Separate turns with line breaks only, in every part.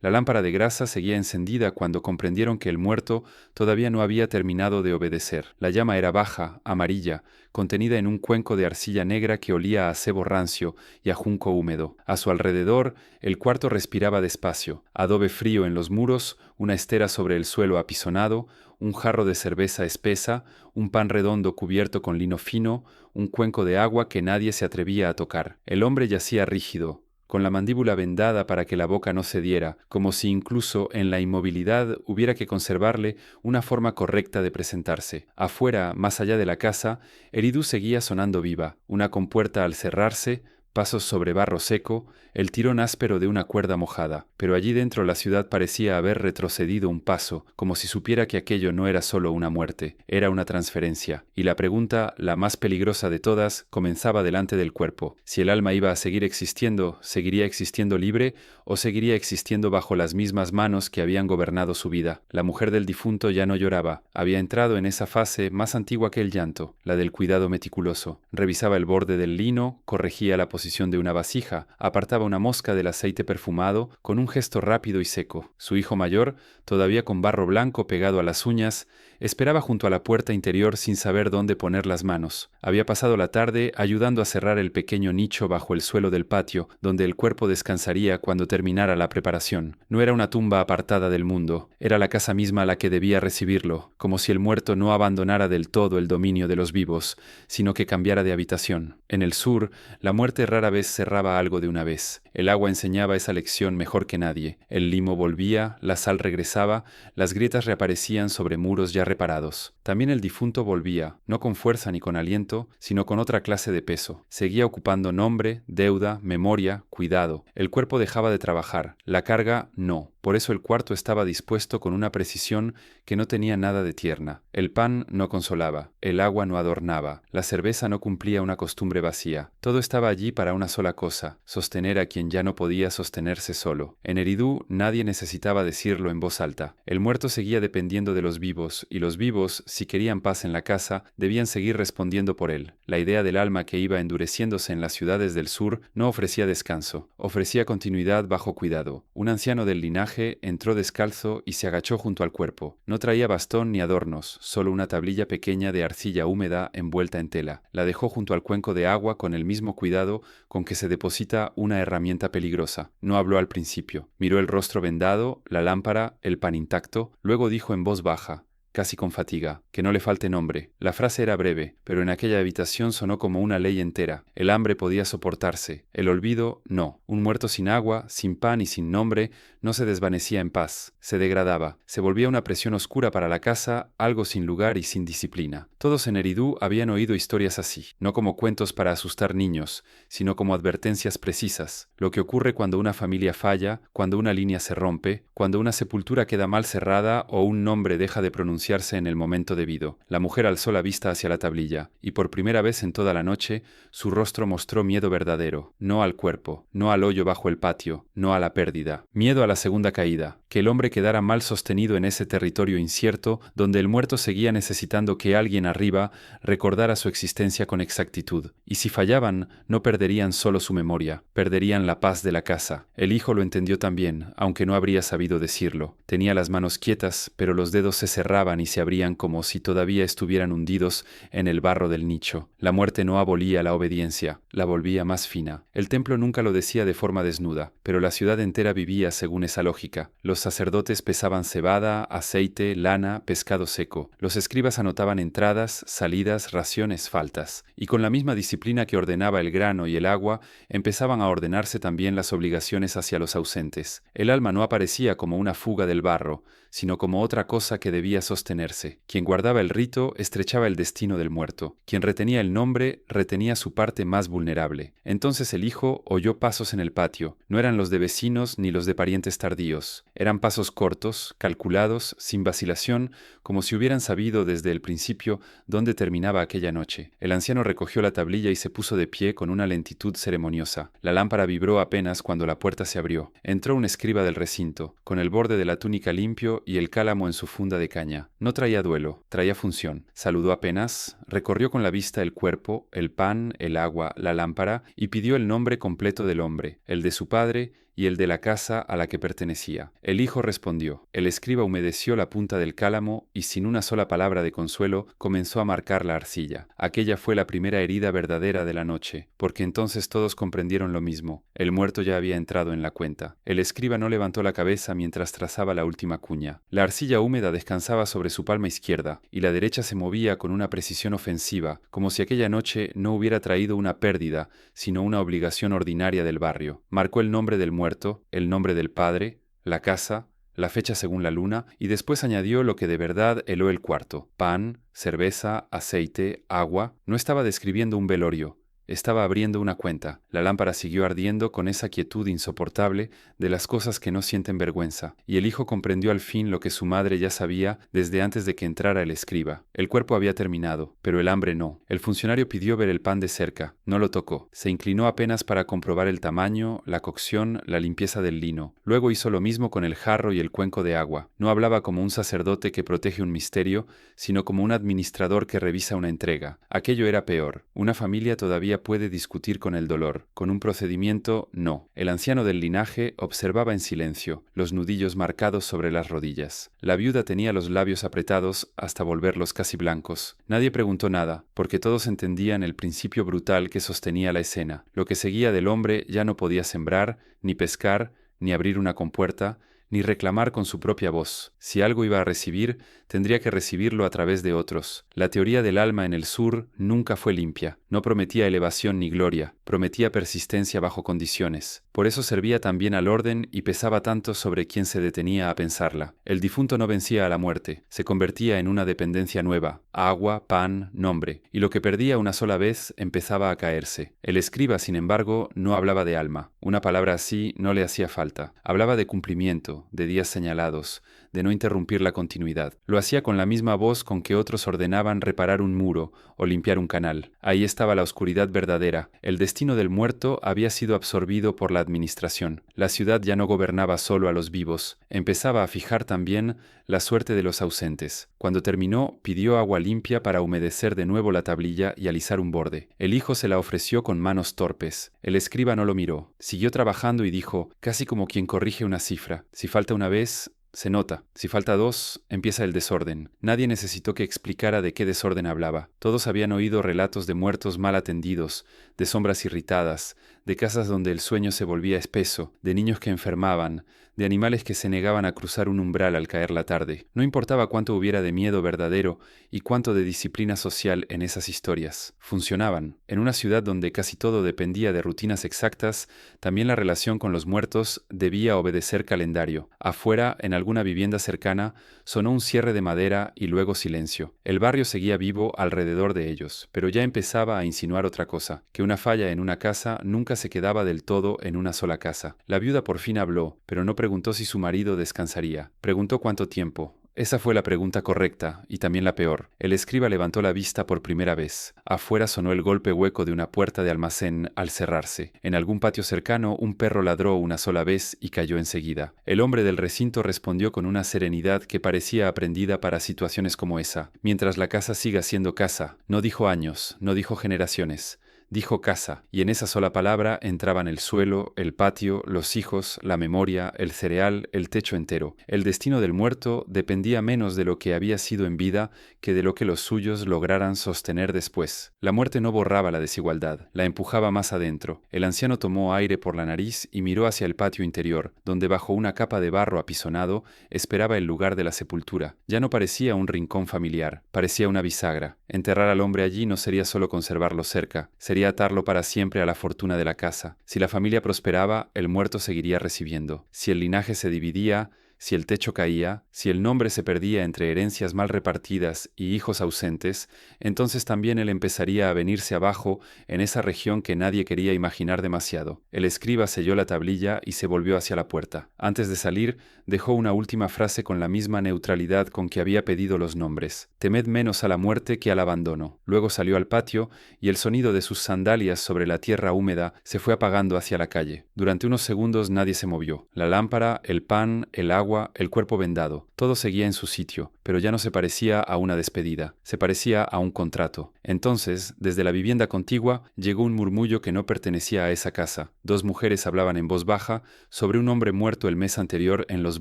La lámpara de grasa seguía encendida cuando comprendieron que el muerto todavía no había terminado de obedecer. La llama era baja, amarilla, contenida en un cuenco de arcilla negra que olía a cebo rancio y a junco húmedo. A su alrededor, el cuarto respiraba despacio. Adobe frío en los muros, una estera sobre el suelo apisonado, un jarro de cerveza espesa, un pan redondo cubierto con lino fino, un cuenco de agua que nadie se atrevía a tocar. El hombre yacía rígido, con la mandíbula vendada para que la boca no cediera, como si incluso en la inmovilidad hubiera que conservarle una forma correcta de presentarse. Afuera, más allá de la casa, Eridu seguía sonando viva, una compuerta al cerrarse, pasos sobre barro seco, el tirón áspero de una cuerda mojada. Pero allí dentro la ciudad parecía haber retrocedido un paso, como si supiera que aquello no era solo una muerte, era una transferencia. Y la pregunta, la más peligrosa de todas, comenzaba delante del cuerpo. Si el alma iba a seguir existiendo, ¿seguiría existiendo libre o seguiría existiendo bajo las mismas manos que habían gobernado su vida? La mujer del difunto ya no lloraba. Había entrado en esa fase más antigua que el llanto, la del cuidado meticuloso. Revisaba el borde del lino, corregía la posición de una vasija, apartaba una mosca del aceite perfumado con un gesto rápido y seco. Su hijo mayor, todavía con barro blanco pegado a las uñas, esperaba junto a la puerta interior sin saber dónde poner las manos. Había pasado la tarde ayudando a cerrar el pequeño nicho bajo el suelo del patio, donde el cuerpo descansaría cuando terminara la preparación. No era una tumba apartada del mundo, era la casa misma la que debía recibirlo, como si el muerto no abandonara del todo el dominio de los vivos, sino que cambiara de habitación. En el sur, la muerte rara vez cerraba algo de una vez. El agua enseñaba esa lección mejor que nadie. El limo volvía, la sal regresaba, las grietas reaparecían sobre muros ya reparados. También el difunto volvía, no con fuerza ni con aliento, sino con otra clase de peso. Seguía ocupando nombre, deuda, memoria, cuidado. El cuerpo dejaba de trabajar, la carga no. Por eso el cuarto estaba dispuesto con una precisión que no tenía nada de tierna. El pan no consolaba, el agua no adornaba, la cerveza no cumplía una costumbre vacía. Todo estaba allí para una sola cosa, sostener a quien ya no podía sostenerse solo. En Eridu nadie necesitaba decirlo en voz alta. El muerto seguía dependiendo de los vivos, y los vivos, si querían paz en la casa, debían seguir respondiendo por él. La idea del alma que iba endureciéndose en las ciudades del sur no ofrecía descanso, ofrecía continuidad bajo cuidado. Un anciano del linaje entró descalzo y se agachó junto al cuerpo. No traía bastón ni adornos, solo una tablilla pequeña de arcilla húmeda envuelta en tela. La dejó junto al cuenco de agua con el mismo cuidado con que se deposita una herramienta peligrosa. No habló al principio. Miró el rostro vendado, la lámpara, el pan intacto, luego dijo en voz baja, casi con fatiga, que no le falte nombre. La frase era breve, pero en aquella habitación sonó como una ley entera. El hambre podía soportarse, el olvido no. Un muerto sin agua, sin pan y sin nombre no se desvanecía en paz, se degradaba, se volvía una presión oscura para la casa, algo sin lugar y sin disciplina. Todos en Eridu habían oído historias así, no como cuentos para asustar niños, sino como advertencias precisas. Lo que ocurre cuando una familia falla, cuando una línea se rompe, cuando una sepultura queda mal cerrada o un nombre deja de pronunciarse en el momento debido. La mujer alzó la vista hacia la tablilla, y por primera vez en toda la noche, su rostro mostró miedo verdadero, no al cuerpo, no al hoyo bajo el patio, no a la pérdida. Miedo a la segunda caída, que el hombre quedara mal sostenido en ese territorio incierto, donde el muerto seguía necesitando que alguien arriba recordara su existencia con exactitud. Y si fallaban, no perderían solo su memoria, perderían la paz de la casa. El hijo lo entendió también, aunque no habría sabido decirlo. Tenía las manos quietas, pero los dedos se cerraban y se abrían como si todavía estuvieran hundidos en el barro del nicho. La muerte no abolía la obediencia, la volvía más fina. El templo nunca lo decía de forma desnuda, pero la ciudad entera vivía según esa lógica. Los sacerdotes pesaban cebada, aceite, lana, pescado seco. Los escribas anotaban entradas, salidas, raciones, faltas. Y con la misma disciplina que ordenaba el grano y el agua, empezaban a ordenarse también las obligaciones hacia los ausentes. El alma no aparecía como una fuga del barro, sino como otra cosa que debía sostenerse. Quien guardaba el rito estrechaba el destino del muerto. Quien retenía el nombre retenía su parte más vulnerable. Entonces el hijo oyó pasos en el patio. No eran los de vecinos ni los de parientes tardíos. Eran pasos cortos, calculados, sin vacilación, como si hubieran sabido desde el principio dónde terminaba aquella noche. El anciano recogió la tablilla y se puso de pie con una lentitud ceremoniosa. La lámpara vibró apenas cuando la puerta se abrió. Entró un escriba del recinto, con el borde de la túnica limpio y el cálamo en su funda de caña. No traía duelo, traía función. Saludó apenas, recorrió con la vista el cuerpo, el pan, el agua, la lámpara, y pidió el nombre completo del hombre, el de su padre y el de la casa a la que pertenecía. El hijo respondió. El escriba humedeció la punta del cálamo y sin una sola palabra de consuelo comenzó a marcar la arcilla. Aquella fue la primera herida verdadera de la noche, porque entonces todos comprendieron lo mismo. El muerto ya había entrado en la cuenta. El escriba no levantó la cabeza mientras trazaba la última cuña. La arcilla húmeda descansaba sobre su palma izquierda y la derecha se movía con una precisión ofensiva, como si aquella noche no hubiera traído una pérdida, sino una obligación ordinaria del barrio. Marcó el nombre del muerto, el nombre del padre, la casa, la fecha según la luna, y después añadió lo que de verdad heló el cuarto: pan, cerveza, aceite, agua. No estaba describiendo un velorio. Estaba abriendo una cuenta. La lámpara siguió ardiendo con esa quietud insoportable de las cosas que no sienten vergüenza, y el hijo comprendió al fin lo que su madre ya sabía desde antes de que entrara el escriba. El cuerpo había terminado, pero el hambre no. El funcionario pidió ver el pan de cerca. No lo tocó. Se inclinó apenas para comprobar el tamaño, la cocción, la limpieza del lino. Luego hizo lo mismo con el jarro y el cuenco de agua. No hablaba como un sacerdote que protege un misterio, sino como un administrador que revisa una entrega. Aquello era peor. Una familia todavía puede discutir con el dolor. Con un procedimiento, no. El anciano del linaje observaba en silencio, los nudillos marcados sobre las rodillas. La viuda tenía los labios apretados hasta volverlos casi blancos. Nadie preguntó nada, porque todos entendían el principio brutal que sostenía la escena. Lo que seguía del hombre ya no podía sembrar, ni pescar, ni abrir una compuerta, ni reclamar con su propia voz. Si algo iba a recibir, tendría que recibirlo a través de otros. La teoría del alma en el sur nunca fue limpia. No prometía elevación ni gloria, prometía persistencia bajo condiciones. Por eso servía también al orden y pesaba tanto sobre quien se detenía a pensarla. El difunto no vencía a la muerte, se convertía en una dependencia nueva: agua, pan, nombre, y lo que perdía una sola vez empezaba a caerse. El escriba, sin embargo, no hablaba de alma. Una palabra así no le hacía falta. Hablaba de cumplimiento, de días señalados, de no interrumpir la continuidad. Lo hacía con la misma voz con que otros ordenaban reparar un muro o limpiar un canal. Ahí estaba la oscuridad verdadera. El destino del muerto había sido absorbido por la administración. La ciudad ya no gobernaba solo a los vivos. Empezaba a fijar también la suerte de los ausentes. Cuando terminó, pidió agua limpia para humedecer de nuevo la tablilla y alisar un borde. El hijo se la ofreció con manos torpes. El escriba no lo miró. Siguió trabajando y dijo, casi como quien corrige una cifra: si falta una vez, se nota. Si falta dos, empieza el desorden. Nadie necesitó que explicara de qué desorden hablaba. Todos habían oído relatos de muertos mal atendidos, de sombras irritadas, de casas donde el sueño se volvía espeso, de niños que enfermaban, de animales que se negaban a cruzar un umbral al caer la tarde. No importaba cuánto hubiera de miedo verdadero y cuánto de disciplina social en esas historias. Funcionaban. En una ciudad donde casi todo dependía de rutinas exactas, también la relación con los muertos debía obedecer calendario. Afuera, en alguna vivienda cercana, sonó un cierre de madera y luego silencio. El barrio seguía vivo alrededor de ellos, pero ya empezaba a insinuar otra cosa: que una falla en una casa nunca se quedaba del todo en una sola casa. La viuda por fin habló, pero no preguntó si su marido descansaría. Preguntó cuánto tiempo. Esa fue la pregunta correcta, y también la peor. El escriba levantó la vista por primera vez. Afuera sonó el golpe hueco de una puerta de almacén al cerrarse. En algún patio cercano, un perro ladró una sola vez y cayó enseguida. El hombre del recinto respondió con una serenidad que parecía aprendida para situaciones como esa. Mientras la casa siga siendo casa. No dijo años, no dijo generaciones. Dijo casa, y en esa sola palabra entraban el suelo, el patio, los hijos, la memoria, el cereal, el techo entero. El destino del muerto dependía menos de lo que había sido en vida que de lo que los suyos lograran sostener después. La muerte no borraba la desigualdad, la empujaba más adentro. El anciano tomó aire por la nariz y miró hacia el patio interior, donde bajo una capa de barro apisonado esperaba el lugar de la sepultura. Ya no parecía un rincón familiar, parecía una bisagra. Enterrar al hombre allí no sería solo conservarlo cerca, sería atarlo para siempre a la fortuna de la casa. Si la familia prosperaba, el muerto seguiría recibiendo. Si el linaje se dividía, si el techo caía, si el nombre se perdía entre herencias mal repartidas y hijos ausentes, entonces también él empezaría a venirse abajo en esa región que nadie quería imaginar demasiado. El escriba selló la tablilla y se volvió hacia la puerta. Antes de salir, dejó una última frase con la misma neutralidad con que había pedido los nombres: temed menos a la muerte que al abandono. Luego salió al patio y el sonido de sus sandalias sobre la tierra húmeda se fue apagando hacia la calle. Durante unos segundos nadie se movió. La lámpara, el pan, el agua agua, el cuerpo vendado. Todo seguía en su sitio, pero ya no se parecía a una despedida, se parecía a un contrato. Entonces, desde la vivienda contigua, llegó un murmullo que no pertenecía a esa casa. Dos mujeres hablaban en voz baja sobre un hombre muerto el mes anterior en los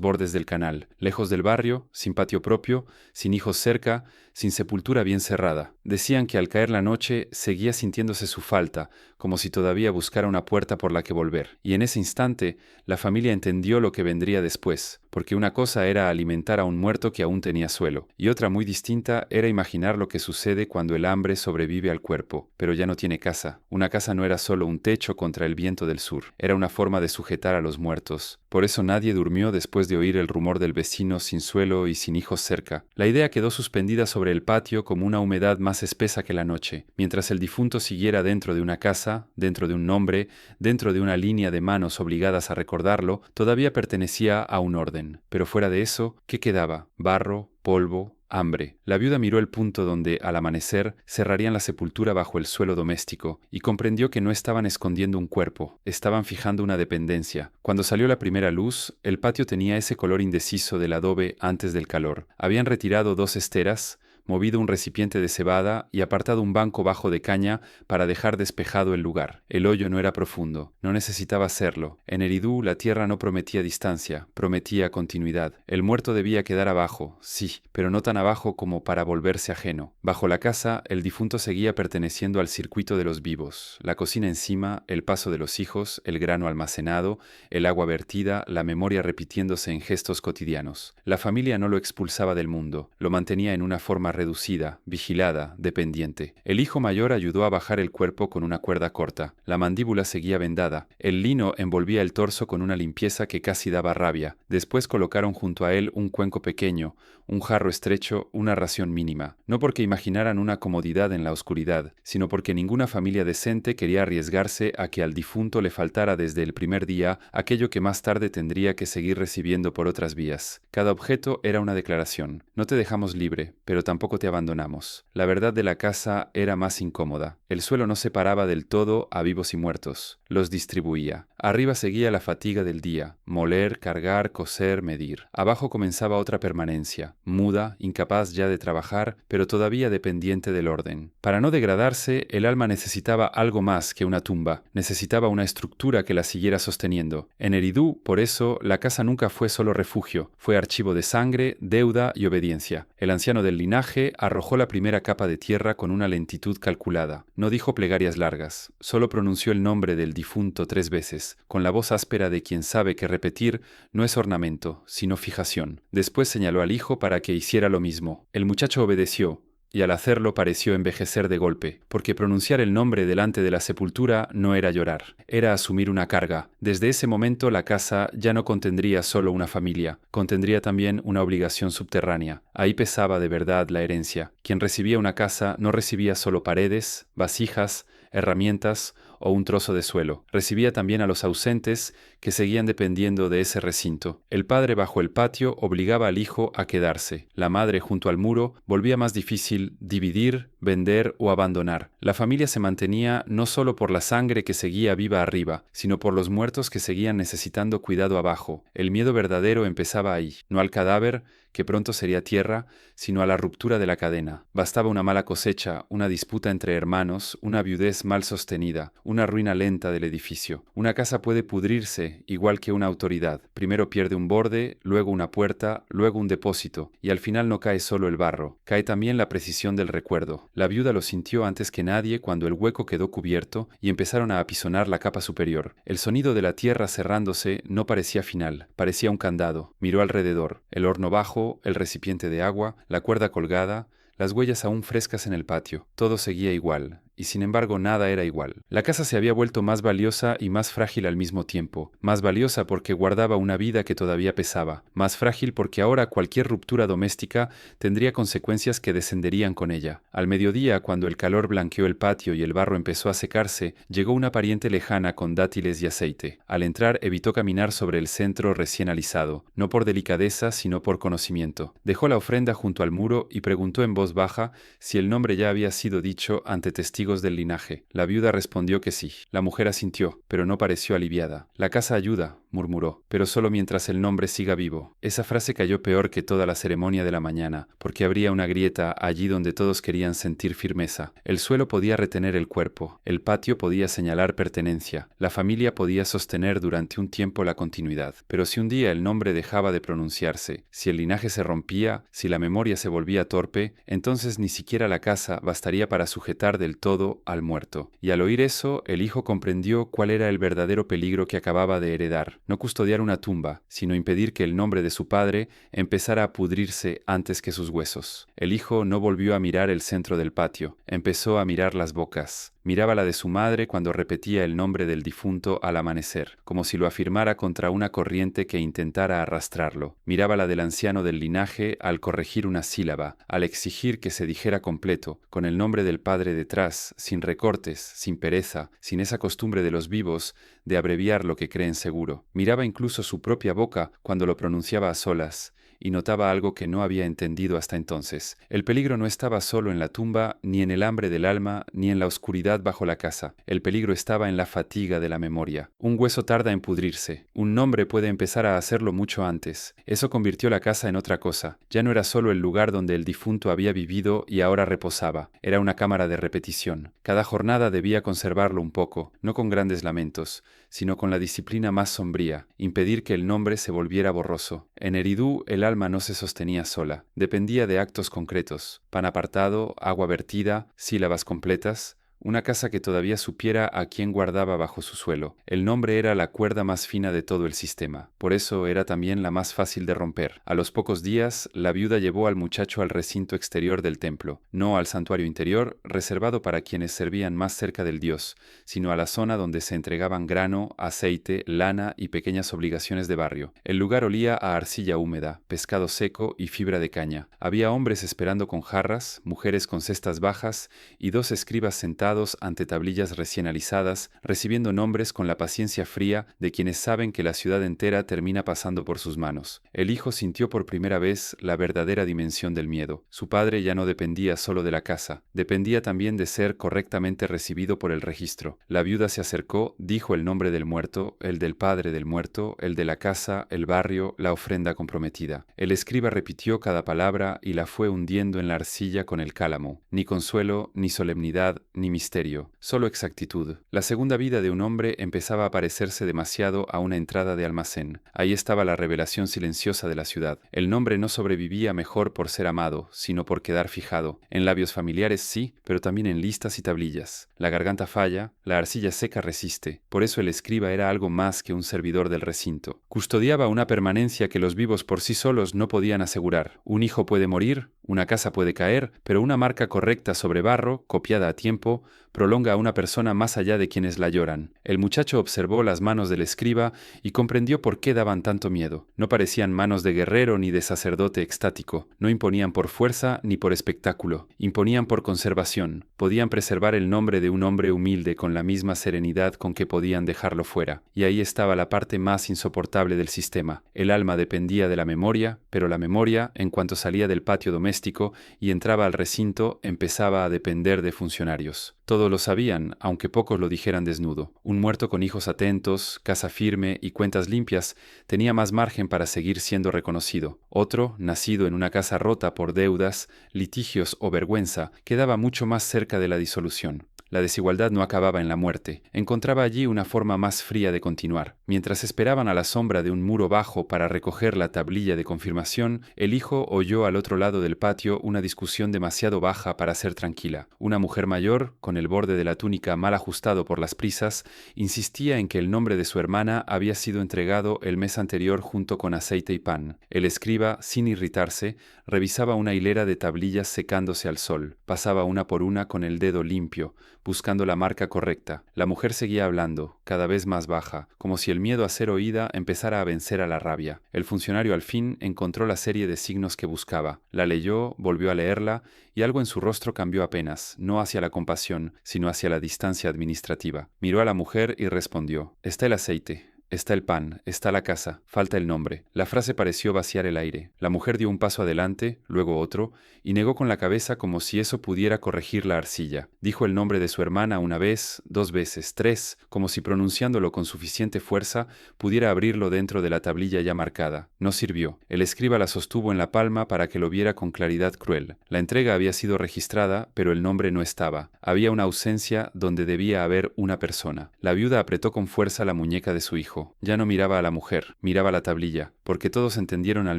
bordes del canal, lejos del barrio, sin patio propio, sin hijos cerca, sin sepultura bien cerrada. Decían que al caer la noche seguía sintiéndose su falta, como si todavía buscara una puerta por la que volver. Y en ese instante, la familia entendió lo que vendría después, porque una cosa era alimentar a un muerto que aún tenía suelo, y otra muy distinta era imaginar lo que sucede cuando el hambre sobrevive al cuerpo, pero ya no tiene casa. Una casa no era solo un techo contra el viento del sur, era una forma de sujetar a los muertos. Por eso nadie durmió después de oír el rumor del vecino sin suelo y sin hijos cerca. La idea quedó suspendida sobre el patio como una humedad más espesa que la noche. Mientras el difunto siguiera dentro de una casa, dentro de un nombre, dentro de una línea de manos obligadas a recordarlo, todavía pertenecía a un orden. Pero fuera de eso, ¿qué quedaba? Barro, polvo, hambre. La viuda miró el punto donde, al amanecer, cerrarían la sepultura bajo el suelo doméstico y comprendió que no estaban escondiendo un cuerpo, estaban fijando una dependencia. Cuando salió la primera luz, el patio tenía ese color indeciso del adobe antes del calor. Habían retirado 2 esteras, movido un recipiente de cebada y apartado un banco bajo de caña para dejar despejado el lugar. El hoyo no era profundo, no necesitaba serlo. En Eridú la tierra no prometía distancia, prometía continuidad. El muerto debía quedar abajo, sí, pero no tan abajo como para volverse ajeno. Bajo la casa, el difunto seguía perteneciendo al circuito de los vivos. La cocina encima, el paso de los hijos, el grano almacenado, el agua vertida, la memoria repitiéndose en gestos cotidianos. La familia no lo expulsaba del mundo, lo mantenía en una forma reducida, vigilada, dependiente. El hijo mayor ayudó a bajar el cuerpo con una cuerda corta. La mandíbula seguía vendada. El lino envolvía el torso con una limpieza que casi daba rabia. Después colocaron junto a él un cuenco pequeño, un jarro estrecho, una ración mínima. No porque imaginaran una comodidad en la oscuridad, sino porque ninguna familia decente quería arriesgarse a que al difunto le faltara desde el primer día aquello que más tarde tendría que seguir recibiendo por otras vías. Cada objeto era una declaración. No te dejamos libre, pero tampoco te abandonamos. La verdad de la casa era más incómoda. El suelo no separaba del todo a vivos y muertos. Los distribuía. Arriba seguía la fatiga del día. Moler, cargar, coser, medir. Abajo comenzaba otra permanencia. Muda, incapaz ya de trabajar, pero todavía dependiente del orden. Para no degradarse, el alma necesitaba algo más que una tumba. Necesitaba una estructura que la siguiera sosteniendo. En Eridú, por eso, la casa nunca fue solo refugio. Fue archivo de sangre, deuda y obediencia. El anciano del linaje arrojó la primera capa de tierra con una lentitud calculada. No dijo plegarias largas, solo pronunció el nombre del difunto 3 veces, con la voz áspera de quien sabe que repetir no es ornamento, sino fijación. Después señaló al hijo para que hiciera lo mismo. El muchacho obedeció, y al hacerlo pareció envejecer de golpe, porque pronunciar el nombre delante de la sepultura no era llorar, era asumir una carga. Desde ese momento la casa ya no contendría solo una familia, contendría también una obligación subterránea. Ahí pesaba de verdad la herencia. Quien recibía una casa no recibía solo paredes, vasijas, herramientas o un trozo de suelo. Recibía también a los ausentes que seguían dependiendo de ese recinto. El padre bajo el patio obligaba al hijo a quedarse. La madre junto al muro volvía más difícil dividir, vender o abandonar. La familia se mantenía no solo por la sangre que seguía viva arriba, sino por los muertos que seguían necesitando cuidado abajo. El miedo verdadero empezaba ahí, no al cadáver, que pronto sería tierra, sino a la ruptura de la cadena. Bastaba una mala cosecha, una disputa entre hermanos, una viudez mal sostenida, una ruina lenta del edificio. Una casa puede pudrirse igual que una autoridad. Primero pierde un borde, luego una puerta, luego un depósito, y al final no cae solo el barro, cae también la precisión del recuerdo. La viuda lo sintió antes que nadie cuando el hueco quedó cubierto y empezaron a apisonar la capa superior. El sonido de la tierra cerrándose no parecía final, parecía un candado. Miró alrededor, el horno bajo, el recipiente de agua, la cuerda colgada, las huellas aún frescas en el patio. Todo seguía igual, y sin embargo nada era igual. La casa se había vuelto más valiosa y más frágil al mismo tiempo. Más valiosa porque guardaba una vida que todavía pesaba. Más frágil porque ahora cualquier ruptura doméstica tendría consecuencias que descenderían con ella. Al mediodía, cuando el calor blanqueó el patio y el barro empezó a secarse, llegó una pariente lejana con dátiles y aceite. Al entrar evitó caminar sobre el centro recién alisado, no por delicadeza sino por conocimiento. Dejó la ofrenda junto al muro y preguntó en voz baja si el nombre ya había sido dicho ante testigos del linaje. La viuda respondió que sí. La mujer asintió, pero no pareció aliviada. La casa ayuda, murmuró, pero solo mientras el nombre siga vivo. Esa frase cayó peor que toda la ceremonia de la mañana, porque habría una grieta allí donde todos querían sentir firmeza. El suelo podía retener el cuerpo, el patio podía señalar pertenencia, la familia podía sostener durante un tiempo la continuidad. Pero si un día el nombre dejaba de pronunciarse, si el linaje se rompía, si la memoria se volvía torpe, entonces ni siquiera la casa bastaría para sujetar del todo al muerto. Y al oír eso, el hijo comprendió cuál era el verdadero peligro que acababa de heredar. No custodiar una tumba, sino impedir que el nombre de su padre empezara a pudrirse antes que sus huesos. El hijo no volvió a mirar el centro del patio, empezó a mirar las bocas. Miraba la de su madre cuando repetía el nombre del difunto al amanecer, como si lo afirmara contra una corriente que intentara arrastrarlo. Miraba la del anciano del linaje al corregir una sílaba, al exigir que se dijera completo, con el nombre del padre detrás, sin recortes, sin pereza, sin esa costumbre de los vivos de abreviar lo que creen seguro. Miraba incluso su propia boca cuando lo pronunciaba a solas, y notaba algo que no había entendido hasta entonces. El peligro no estaba solo en la tumba, ni en el hambre del alma, ni en la oscuridad bajo la casa. El peligro estaba en la fatiga de la memoria. Un hueso tarda en pudrirse. Un nombre puede empezar a hacerlo mucho antes. Eso convirtió la casa en otra cosa. Ya no era solo el lugar donde el difunto había vivido y ahora reposaba. Era una cámara de repetición. Cada jornada debía conservarlo un poco, no con grandes lamentos, sino con la disciplina más sombría, impedir que el nombre se volviera borroso. En Eridú el alma no se sostenía sola, dependía de actos concretos, pan apartado, agua vertida, sílabas completas, una casa que todavía supiera a quién guardaba bajo su suelo. El nombre era la cuerda más fina de todo el sistema. Por eso era también la más fácil de romper. A los pocos días, la viuda llevó al muchacho al recinto exterior del templo, no al santuario interior, reservado para quienes servían más cerca del dios, sino a la zona donde se entregaban grano, aceite, lana y pequeñas obligaciones de barrio. El lugar olía a arcilla húmeda, pescado seco y fibra de caña. Había hombres esperando con jarras, mujeres con cestas bajas y 2 escribas sentados ante tablillas recién alisadas, recibiendo nombres con la paciencia fría de quienes saben que la ciudad entera termina pasando por sus manos. El hijo sintió por primera vez la verdadera dimensión del miedo. Su padre ya no dependía solo de la casa, dependía también de ser correctamente recibido por el registro. La viuda se acercó, dijo el nombre del muerto, el del padre del muerto, el de la casa, el barrio, la ofrenda comprometida. El escriba repitió cada palabra y la fue hundiendo en la arcilla con el cálamo. Ni consuelo, ni solemnidad, ni misterio, solo exactitud. La segunda vida de un hombre empezaba a parecerse demasiado a una entrada de almacén. Ahí estaba la revelación silenciosa de la ciudad. El nombre no sobrevivía mejor por ser amado, sino por quedar fijado. En labios familiares sí, pero también en listas y tablillas. La garganta falla, la arcilla seca resiste. Por eso el escriba era algo más que un servidor del recinto. Custodiaba una permanencia que los vivos por sí solos no podían asegurar. Un hijo puede morir, una casa puede caer, pero una marca correcta sobre barro, copiada a tiempo, prolonga a una persona más allá de quienes la lloran. El muchacho observó las manos del escriba y comprendió por qué daban tanto miedo. No parecían manos de guerrero ni de sacerdote extático. No imponían por fuerza ni por espectáculo. Imponían por conservación. Podían preservar el nombre de un hombre humilde con la misma serenidad con que podían dejarlo fuera. Y ahí estaba la parte más insoportable del sistema. El alma dependía de la memoria, pero la memoria, en cuanto salía del patio doméstico y entraba al recinto, empezaba a depender de funcionarios. Todos lo sabían, aunque pocos lo dijeran desnudo. Un muerto con hijos atentos, casa firme y cuentas limpias tenía más margen para seguir siendo reconocido. Otro, nacido en una casa rota por deudas, litigios o vergüenza, quedaba mucho más cerca de la disolución. La desigualdad no acababa en la muerte. Encontraba allí una forma más fría de continuar. Mientras esperaban a la sombra de un muro bajo para recoger la tablilla de confirmación, el hijo oyó al otro lado del patio una discusión demasiado baja para ser tranquila. Una mujer mayor, con el borde de la túnica mal ajustado por las prisas, insistía en que el nombre de su hermana había sido entregado el mes anterior junto con aceite y pan. El escriba, sin irritarse, revisaba una hilera de tablillas secándose al sol. Pasaba una por una con el dedo limpio, buscando la marca correcta. La mujer seguía hablando, cada vez más baja, como si el miedo a ser oída empezara a vencer a la rabia. El funcionario al fin encontró la serie de signos que buscaba. La leyó, volvió a leerla, y algo en su rostro cambió apenas, no hacia la compasión, sino hacia la distancia administrativa. Miró a la mujer y respondió: «Está el aceite». Está el pan, está la casa, falta el nombre. La frase pareció vaciar el aire. La mujer dio un paso adelante, luego otro, y negó con la cabeza como si eso pudiera corregir la arcilla. Dijo el nombre de su hermana una vez, 2 veces, 3, como si pronunciándolo con suficiente fuerza pudiera abrirlo dentro de la tablilla ya marcada. No sirvió. El escriba la sostuvo en la palma para que lo viera con claridad cruel. La entrega había sido registrada, pero el nombre no estaba. Había una ausencia donde debía haber una persona. La viuda apretó con fuerza la muñeca de su hijo. Ya no miraba a la mujer, miraba la tablilla, porque todos entendieron al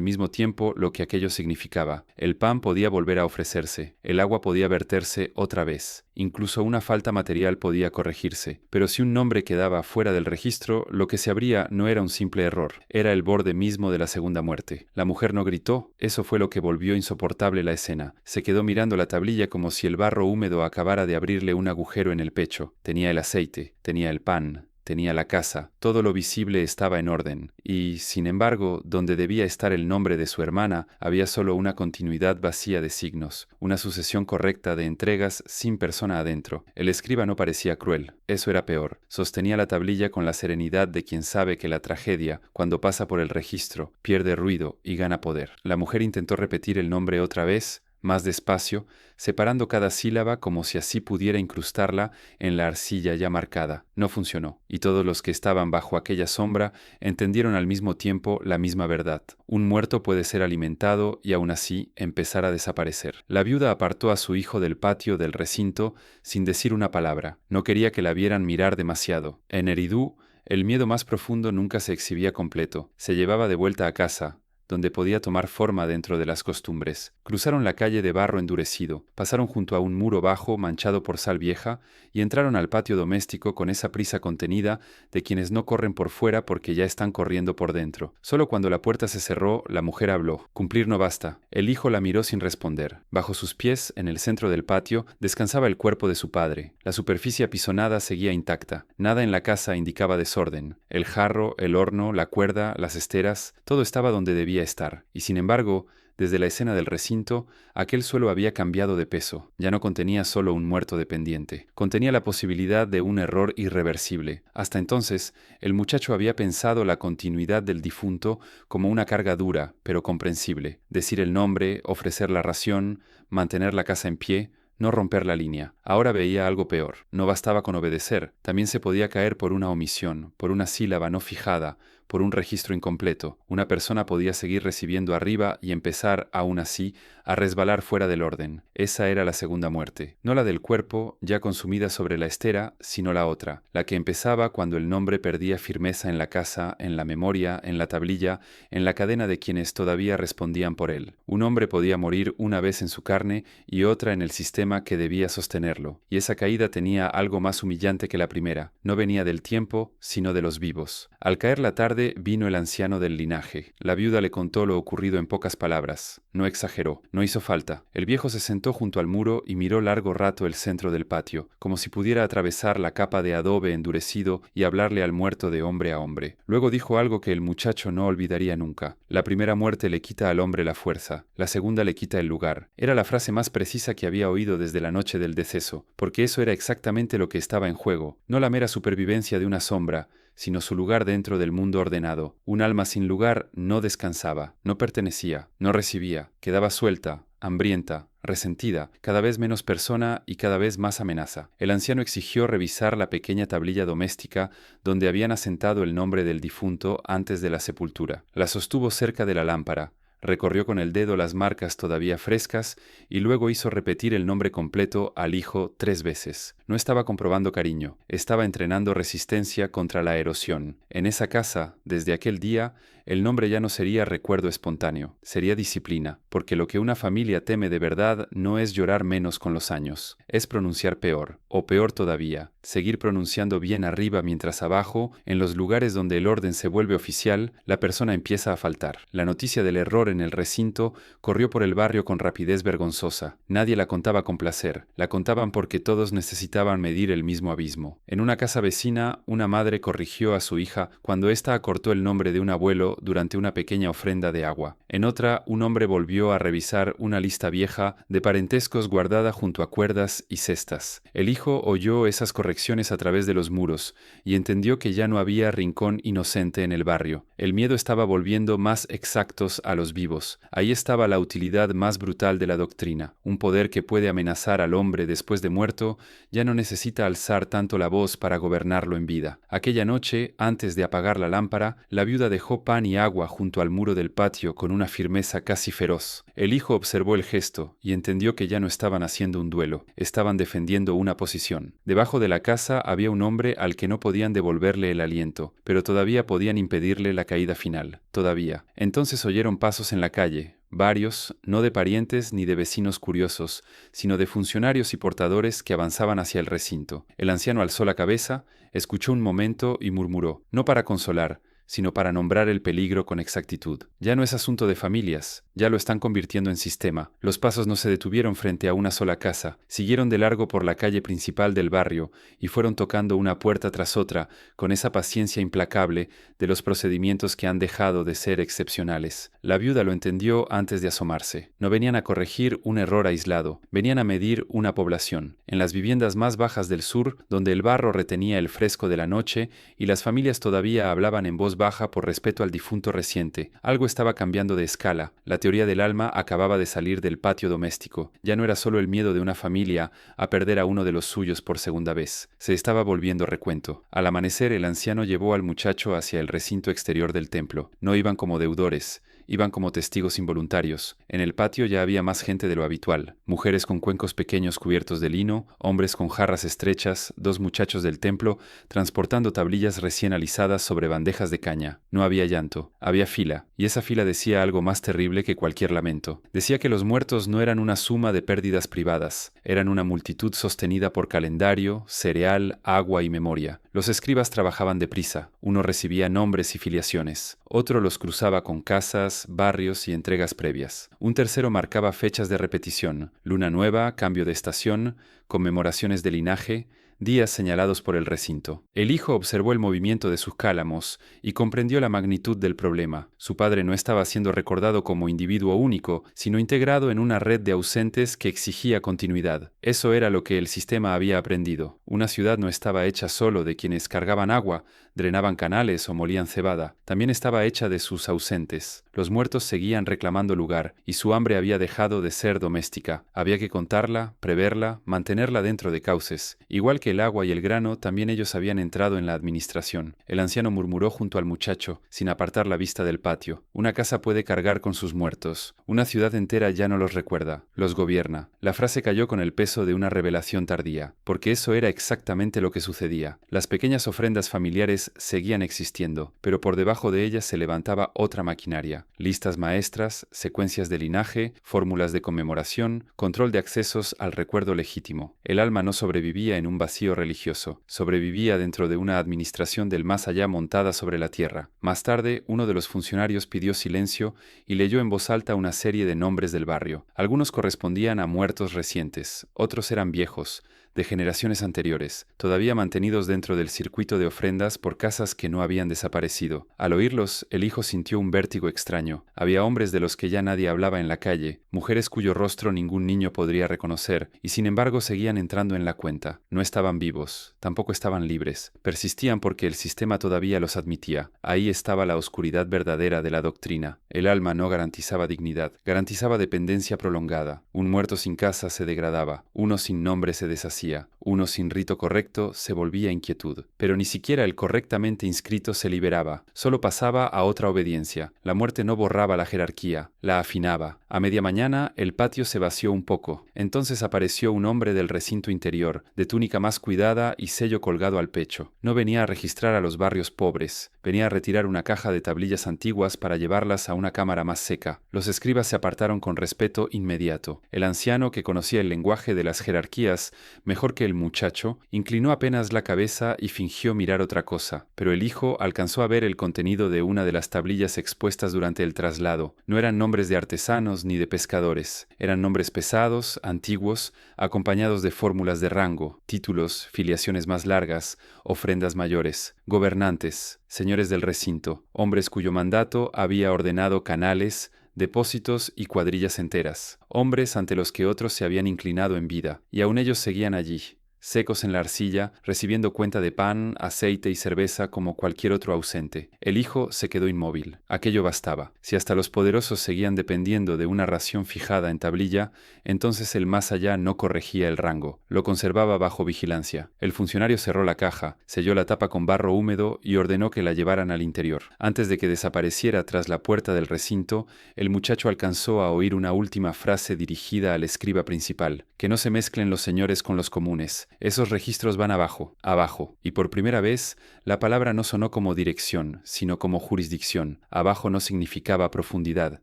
mismo tiempo lo que aquello significaba. El pan podía volver a ofrecerse, el agua podía verterse otra vez. Incluso una falta material podía corregirse, pero si un nombre quedaba fuera del registro, lo que se abría no era un simple error, era el borde mismo de la segunda muerte. La mujer no gritó, eso fue lo que volvió insoportable la escena. Se quedó mirando la tablilla como si el barro húmedo acabara de abrirle un agujero en el pecho. Tenía el aceite, tenía el pan, tenía la casa, todo lo visible estaba en orden, y, sin embargo, donde debía estar el nombre de su hermana, había solo una continuidad vacía de signos, una sucesión correcta de entregas sin persona adentro. El escriba no parecía cruel, eso era peor. Sostenía la tablilla con la serenidad de quien sabe que la tragedia, cuando pasa por el registro, pierde ruido y gana poder. La mujer intentó repetir el nombre otra vez, más despacio, separando cada sílaba como si así pudiera incrustarla en la arcilla ya marcada. No funcionó, y todos los que estaban bajo aquella sombra entendieron al mismo tiempo la misma verdad. Un muerto puede ser alimentado y aún así empezar a desaparecer. La viuda apartó a su hijo del patio del recinto sin decir una palabra. No quería que la vieran mirar demasiado. En Eridú, el miedo más profundo nunca se exhibía completo. Se llevaba de vuelta a casa, donde podía tomar forma dentro de las costumbres. Cruzaron la calle de barro endurecido, pasaron junto a un muro bajo manchado por sal vieja y entraron al patio doméstico con esa prisa contenida de quienes no corren por fuera porque ya están corriendo por dentro. Solo cuando la puerta se cerró, la mujer habló. Cumplir no basta. El hijo la miró sin responder. Bajo sus pies, en el centro del patio, descansaba el cuerpo de su padre. La superficie apisonada seguía intacta. Nada en la casa indicaba desorden. El jarro, el horno, la cuerda, las esteras, todo estaba donde debía estar, y sin embargo, desde la escena del recinto, aquel suelo había cambiado de peso. Ya no contenía solo un muerto dependiente, contenía la posibilidad de un error irreversible. Hasta entonces, el muchacho había pensado la continuidad del difunto como una carga dura, pero comprensible. Decir el nombre, ofrecer la ración, mantener la casa en pie, no romper la línea. Ahora veía algo peor. No bastaba con obedecer, también se podía caer por una omisión, por una sílaba no fijada, por un registro incompleto. Una persona podía seguir recibiendo arriba y empezar, aún así, a resbalar fuera del orden. Esa era la segunda muerte. No la del cuerpo, ya consumida sobre la estera, sino la otra, la que empezaba cuando el nombre perdía firmeza en la casa, en la memoria, en la tablilla, en la cadena de quienes todavía respondían por él. Un hombre podía morir una vez en su carne y otra en el sistema que debía sostenerlo, y esa caída tenía algo más humillante que la primera. No venía del tiempo, sino de los vivos. Al caer la tarde, vino el anciano del linaje. La viuda le contó lo ocurrido en pocas palabras. No exageró, no hizo falta. El viejo se sentó junto al muro y miró largo rato el centro del patio, como si pudiera atravesar la capa de adobe endurecido y hablarle al muerto de hombre a hombre. Luego dijo algo que el muchacho no olvidaría nunca. La primera muerte le quita al hombre la fuerza, la segunda le quita el lugar. Era la frase más precisa que había oído desde la noche del deceso, porque eso era exactamente lo que estaba en juego, no la mera supervivencia de una sombra, sino su lugar dentro del mundo ordenado. Un alma sin lugar no descansaba, no pertenecía, no recibía, quedaba suelta, hambrienta, resentida, cada vez menos persona y cada vez más amenaza. El anciano exigió revisar la pequeña tablilla doméstica donde habían asentado el nombre del difunto antes de la sepultura. La sostuvo cerca de la lámpara. Recorrió con el dedo las marcas todavía frescas y luego hizo repetir el nombre completo al hijo 3 veces. No estaba comprobando cariño, estaba entrenando resistencia contra la erosión. En esa casa, desde aquel día, el nombre ya no sería recuerdo espontáneo, sería disciplina, porque lo que una familia teme de verdad no es llorar menos con los años, es pronunciar peor, o peor todavía, seguir pronunciando bien arriba mientras abajo, en los lugares donde el orden se vuelve oficial, la persona empieza a faltar. La noticia del error en el recinto corrió por el barrio con rapidez vergonzosa. Nadie la contaba con placer, la contaban porque todos necesitaban medir el mismo abismo. En una casa vecina, una madre corrigió a su hija cuando ésta acortó el nombre de un abuelo durante una pequeña ofrenda de agua. En otra, un hombre volvió a revisar una lista vieja de parentescos guardada junto a cuerdas y cestas. El hijo oyó esas correcciones a través de los muros y entendió que ya no había rincón inocente en el barrio. El miedo estaba volviendo más exactos a los vivos. Ahí estaba la utilidad más brutal de la doctrina. Un poder que puede amenazar al hombre después de muerto ya no necesita alzar tanto la voz para gobernarlo en vida. Aquella noche, antes de apagar la lámpara, la viuda dejó pan y agua junto al muro del patio con una firmeza casi feroz. El hijo observó el gesto y entendió que ya no estaban haciendo un duelo, estaban defendiendo una posición. Debajo de la casa había un hombre al que no podían devolverle el aliento, pero todavía podían impedirle la caída final. Todavía. Entonces oyeron pasos en la calle. Varios, no de parientes ni de vecinos curiosos, sino de funcionarios y portadores que avanzaban hacia el recinto. El anciano alzó la cabeza, escuchó un momento y murmuró, no para consolar, sino para nombrar el peligro con exactitud. Ya no es asunto de familias, ya lo están convirtiendo en sistema. Los pasos no se detuvieron frente a una sola casa, siguieron de largo por la calle principal del barrio y fueron tocando una puerta tras otra con esa paciencia implacable de los procedimientos que han dejado de ser excepcionales. La viuda lo entendió antes de asomarse. No venían a corregir un error aislado, venían a medir una población. En las viviendas más bajas del sur, donde el barro retenía el fresco de la noche y las familias todavía hablaban en voz baja por respeto al difunto reciente, algo estaba cambiando de escala. La teoría del alma acababa de salir del patio doméstico. Ya no era solo el miedo de una familia a perder a uno de los suyos por segunda vez. Se estaba volviendo recuento. Al amanecer, el anciano llevó al muchacho hacia el recinto exterior del templo. No iban como deudores, iban como testigos involuntarios. En el patio ya había más gente de lo habitual. Mujeres con cuencos pequeños cubiertos de lino, hombres con jarras estrechas, dos muchachos del templo transportando tablillas recién alisadas sobre bandejas de caña. No había llanto, había fila, y esa fila decía algo más terrible que cualquier lamento. Decía que los muertos no eran una suma de pérdidas privadas, eran una multitud sostenida por calendario, cereal, agua y memoria. Los escribas trabajaban deprisa, uno recibía nombres y filiaciones, otro los cruzaba con casas, barrios y entregas previas. Un tercero marcaba fechas de repetición, luna nueva, cambio de estación, conmemoraciones de linaje, días señalados por el recinto. El hijo observó el movimiento de sus cálamos y comprendió la magnitud del problema. Su padre no estaba siendo recordado como individuo único, sino integrado en una red de ausentes que exigía continuidad. Eso era lo que el sistema había aprendido. Una ciudad no estaba hecha solo de quienes cargaban agua, drenaban canales o molían cebada. También estaba hecha de sus ausentes. Los muertos seguían reclamando lugar, y su hambre había dejado de ser doméstica. Había que contarla, preverla, mantenerla dentro de cauces. Igual que el agua y el grano, también ellos habían entrado en la administración. El anciano murmuró junto al muchacho, sin apartar la vista del patio. Una casa puede cargar con sus muertos. Una ciudad entera ya no los recuerda, los gobierna. La frase cayó con el peso de una revelación tardía, porque eso era exactamente lo que sucedía. Las pequeñas ofrendas familiares seguían existiendo, pero por debajo de ellas se levantaba otra maquinaria. Listas maestras, secuencias de linaje, fórmulas de conmemoración, control de accesos al recuerdo legítimo. El alma no sobrevivía en un vacío religioso, sobrevivía dentro de una administración del más allá montada sobre la tierra. Más tarde, uno de los funcionarios pidió silencio y leyó en voz alta una serie de nombres del barrio. Algunos correspondían a muertos recientes, otros eran viejos, de generaciones anteriores, todavía mantenidos dentro del circuito de ofrendas por casas que no habían desaparecido. Al oírlos, el hijo sintió un vértigo extraño. Había hombres de los que ya nadie hablaba en la calle, mujeres cuyo rostro ningún niño podría reconocer, y sin embargo seguían entrando en la cuenta. No estaban vivos, tampoco estaban libres. Persistían porque el sistema todavía los admitía. Ahí estaba la oscuridad verdadera de la doctrina. El alma no garantizaba dignidad, garantizaba dependencia prolongada. Un muerto sin casa se degradaba, uno sin nombre se deshacía. Uno sin rito correcto se volvía inquietud, pero ni siquiera el correctamente inscrito se liberaba, solo pasaba a otra obediencia. La muerte no borraba la jerarquía, la afinaba. A media mañana el patio se vació un poco. Entonces apareció un hombre del recinto interior, de túnica más cuidada y sello colgado al pecho. No venía a registrar a los barrios pobres, venía a retirar una caja de tablillas antiguas para llevarlas a una cámara más seca. Los escribas se apartaron con respeto inmediato. El anciano, que conocía el lenguaje de las jerarquías mejor que el muchacho, inclinó apenas la cabeza y fingió mirar otra cosa, pero el hijo alcanzó a ver el contenido de una de las tablillas expuestas durante el traslado. No eran nombres de artesanos ni de pescadores, eran nombres pesados, antiguos, acompañados de fórmulas de rango, títulos, filiaciones más largas, ofrendas mayores, gobernantes, señores del recinto, hombres cuyo mandato había ordenado canales, depósitos y cuadrillas enteras, hombres ante los que otros se habían inclinado en vida, y aún ellos seguían allí, secos en la arcilla, recibiendo cuenta de pan, aceite y cerveza como cualquier otro ausente. El hijo se quedó inmóvil. Aquello bastaba. Si hasta los poderosos seguían dependiendo de una ración fijada en tablilla, entonces el más allá no corregía el rango, lo conservaba bajo vigilancia. El funcionario cerró la caja, selló la tapa con barro húmedo y ordenó que la llevaran al interior. Antes de que desapareciera tras la puerta del recinto, el muchacho alcanzó a oír una última frase dirigida al escriba principal: que no se mezclen los señores con los comunes. Esos registros van abajo, abajo, y por primera vez la palabra no sonó como dirección, sino como jurisdicción. Abajo no significaba profundidad,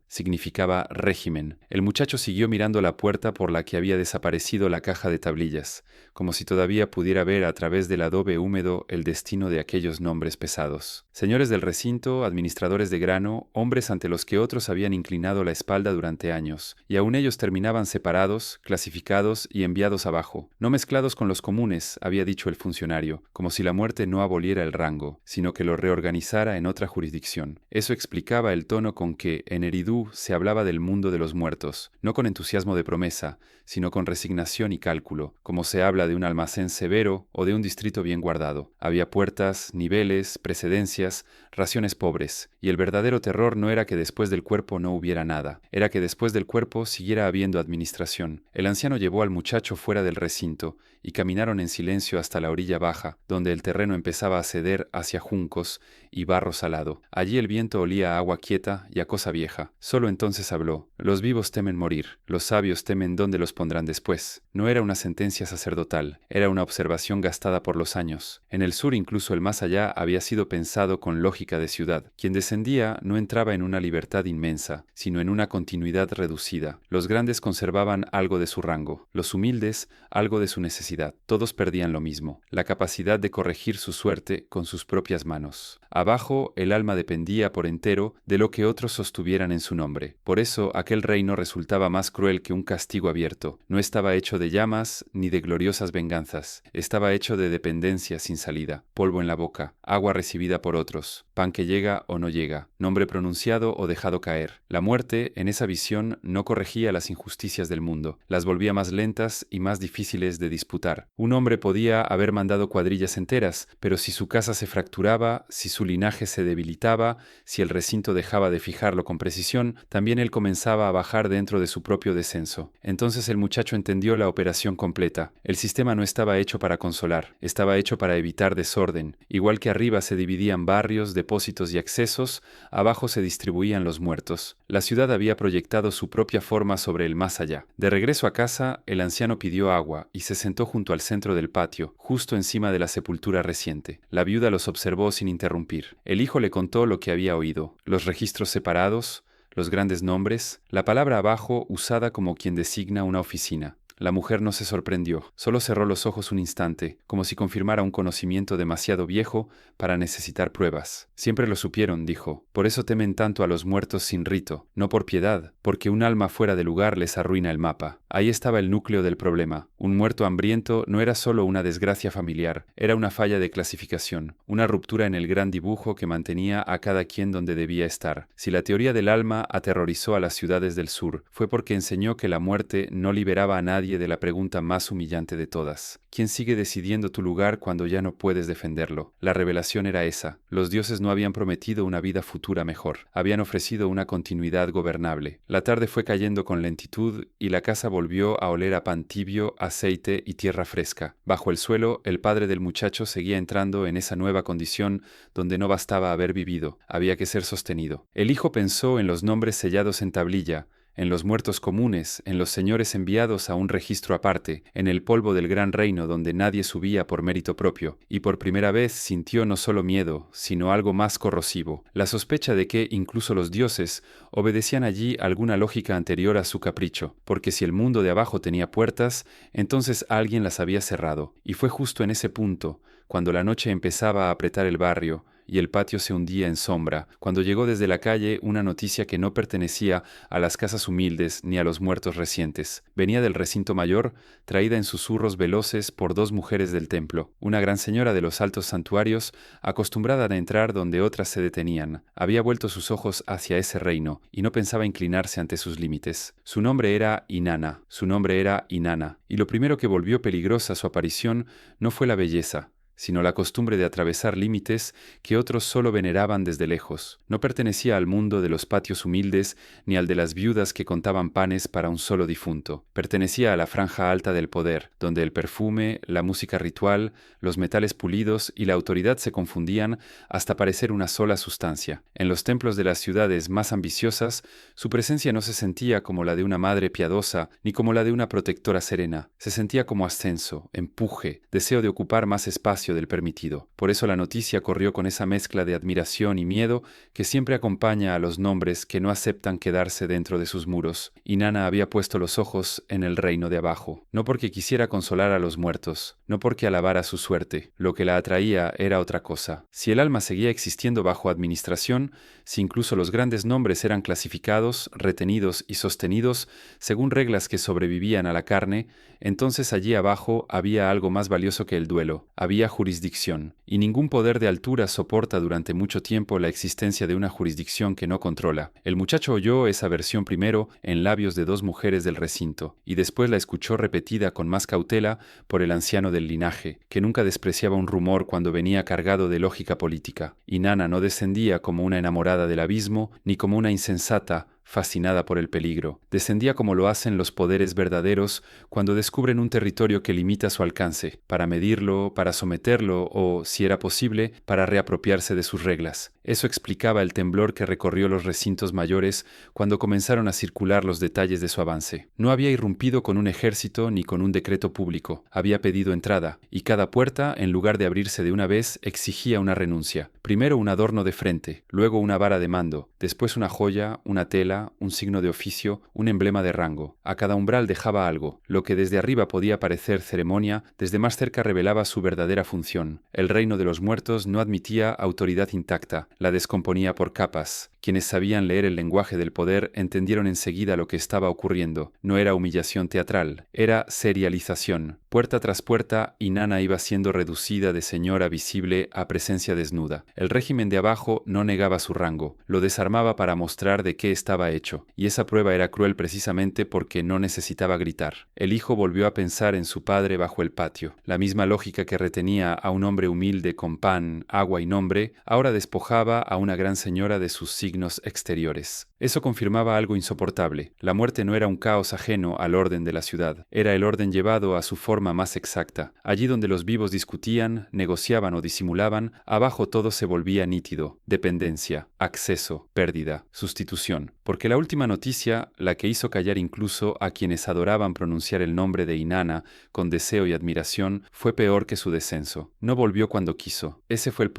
significaba régimen. El muchacho siguió mirando la puerta por la que había desaparecido la caja de tablillas, como si todavía pudiera ver a través del adobe húmedo el destino de aquellos nombres pesados. Señores del recinto, administradores de grano, hombres ante los que otros habían inclinado la espalda durante años, y aún ellos terminaban separados, clasificados y enviados abajo, no mezclados con los comunes, había dicho el funcionario, como si la muerte no aboliera el rango, sino que lo reorganizara en otra jurisdicción. Eso explicaba el tono con que en Eridú se hablaba del mundo de los muertos, no con entusiasmo de promesa, sino con resignación y cálculo, como se habla de un almacén severo o de un distrito bien guardado. Había puertas, niveles, precedencias, raciones pobres, y el verdadero terror no era que después del cuerpo no hubiera nada, era que después del cuerpo siguiera habiendo administración. El anciano llevó al muchacho fuera del recinto, y caminaron en silencio hasta la orilla baja, donde el terreno empezaba a ceder hacia juncos y barro salado. Allí el viento olía a agua quieta y a cosa vieja. Solo entonces habló: los vivos temen morir, los sabios temen dónde los pondrán después. No era una sentencia sacerdotal, era una observación gastada por los años. En el sur, incluso el más allá, había sido pensado con lógica de ciudad. Quien descendía no entraba en una libertad inmensa, sino en una continuidad reducida. Los grandes conservaban algo de su rango, los humildes algo de su necesidad. Todos perdían lo mismo, la capacidad de corregir su suerte con sus propias manos. Abajo, el alma dependía por entero de lo que otros sostuvieran en su nombre. Por eso, aquel reino resultaba más cruel que un castigo abierto. No estaba hecho de llamas ni de gloriosas venganzas. Estaba hecho de dependencia sin salida, polvo en la boca, agua recibida por otros, pan que llega o no llega, nombre pronunciado o dejado caer. La muerte, en esa visión, no corregía las injusticias del mundo, las volvía más lentas y más difíciles de disputar. Un hombre podía haber mandado cuadrillas enteras, pero si su casa se fracturaba, si su linaje se debilitaba, si el recinto dejaba de fijarlo con precisión, también él comenzaba a bajar dentro de su propio descenso. Entonces el muchacho entendió la operación completa. El sistema no estaba hecho para consolar, estaba hecho para evitar desorden. Igual que arriba se dividían barrios, depósitos y accesos, abajo se distribuían los muertos. La ciudad había proyectado su propia forma sobre el más allá. De regreso a casa, el anciano pidió agua y se sentó junto al centro del patio, justo encima de la sepultura reciente. La viuda los observó sin interrumpir. El hijo le contó lo que había oído: los registros separados, los grandes nombres, la palabra abajo usada como quien designa una oficina. La mujer no se sorprendió, solo cerró los ojos un instante, como si confirmara un conocimiento demasiado viejo para necesitar pruebas. Siempre lo supieron, dijo. Por eso temen tanto a los muertos sin rito, no por piedad, porque un alma fuera de lugar les arruina el mapa. Ahí estaba el núcleo del problema. Un muerto hambriento no era solo una desgracia familiar, era una falla de clasificación, una ruptura en el gran dibujo que mantenía a cada quien donde debía estar. Si la teoría del alma aterrorizó a las ciudades del sur, fue porque enseñó que la muerte no liberaba a nadie de la pregunta más humillante de todas: ¿quién sigue decidiendo tu lugar cuando ya no puedes defenderlo? La revelación era esa: los dioses no habían prometido una vida futura mejor, habían ofrecido una continuidad gobernable. La tarde fue cayendo con lentitud y la casa volvió a oler a pan tibio, aceite y tierra fresca. Bajo el suelo, el padre del muchacho seguía entrando en esa nueva condición donde no bastaba haber vivido, había que ser sostenido. El hijo pensó en los nombres sellados en tablilla, en los muertos comunes, en los señores enviados a un registro aparte, en el polvo del gran reino donde nadie subía por mérito propio, y por primera vez sintió no solo miedo, sino algo más corrosivo, la sospecha de que incluso los dioses obedecían allí alguna lógica anterior a su capricho, porque si el mundo de abajo tenía puertas, entonces alguien las había cerrado, y fue justo en ese punto, cuando la noche empezaba a apretar el barrio, y el patio se hundía en sombra, cuando llegó desde la calle una noticia que no pertenecía a las casas humildes ni a los muertos recientes. Venía del recinto mayor, traída en susurros veloces por dos mujeres del templo. Una gran señora de los altos santuarios, acostumbrada a entrar donde otras se detenían, había vuelto sus ojos hacia ese reino, y no pensaba inclinarse ante sus límites. Su nombre era Inanna, y lo primero que volvió peligrosa su aparición no fue la belleza, sino la costumbre de atravesar límites que otros solo veneraban desde lejos. No pertenecía al mundo de los patios humildes ni al de las viudas que contaban panes para un solo difunto. Pertenecía a la franja alta del poder, donde el perfume, la música ritual, los metales pulidos y la autoridad se confundían hasta parecer una sola sustancia. En los templos de las ciudades más ambiciosas, su presencia no se sentía como la de una madre piadosa ni como la de una protectora serena. Se sentía como ascenso, empuje, deseo de ocupar más espacio del permitido. Por eso la noticia corrió con esa mezcla de admiración y miedo que siempre acompaña a los nombres que no aceptan quedarse dentro de sus muros. Inanna había puesto los ojos en el reino de abajo, no porque quisiera consolar a los muertos, no porque alabara su suerte. Lo que la atraía era otra cosa. Si el alma seguía existiendo bajo administración, si incluso los grandes nombres eran clasificados, retenidos y sostenidos según reglas que sobrevivían a la carne, entonces allí abajo había algo más valioso que el duelo. Había jurisdicción, y ningún poder de altura soporta durante mucho tiempo la existencia de una jurisdicción que no controla. El muchacho oyó esa versión primero en labios de dos mujeres del recinto, y después la escuchó repetida con más cautela por el anciano del linaje, que nunca despreciaba un rumor cuando venía cargado de lógica política. Inanna no descendía como una enamorada del abismo, ni como una insensata fascinada por el peligro. Descendía como lo hacen los poderes verdaderos cuando descubren un territorio que limita su alcance, para medirlo, para someterlo o, si era posible, para reapropiarse de sus reglas. Eso explicaba el temblor que recorrió los recintos mayores cuando comenzaron a circular los detalles de su avance. No había irrumpido con un ejército ni con un decreto público. Había pedido entrada, y cada puerta, en lugar de abrirse de una vez, exigía una renuncia. Primero un adorno de frente, luego una vara de mando, después una joya, una tela, un signo de oficio, un emblema de rango. A cada umbral dejaba algo. Lo que desde arriba podía parecer ceremonia, desde más cerca revelaba su verdadera función. El reino de los muertos no admitía autoridad intacta, la descomponía por capas. Quienes sabían leer el lenguaje del poder entendieron enseguida lo que estaba ocurriendo. No era humillación teatral, era serialización. Puerta tras puerta, Inanna iba siendo reducida de señora visible a presencia desnuda. El régimen de abajo no negaba su rango, lo desarmaba para mostrar de qué estaba hecho, y esa prueba era cruel precisamente porque no necesitaba gritar. El hijo volvió a pensar en su padre bajo el patio. La misma lógica que retenía a un hombre humilde con pan, agua y nombre, ahora despojaba a una gran señora de sus signos exteriores. Eso confirmaba algo insoportable. La muerte no era un caos ajeno al orden de la ciudad, era el orden llevado a su forma más exacta. Allí donde los vivos discutían, negociaban o disimulaban, abajo todo se volvía nítido: dependencia, acceso, pérdida, sustitución. Porque la última noticia, la que hizo callar incluso a quienes adoraban pronunciar el nombre de Inanna con deseo y admiración, fue peor que su descenso. No volvió cuando quiso. Ese fue el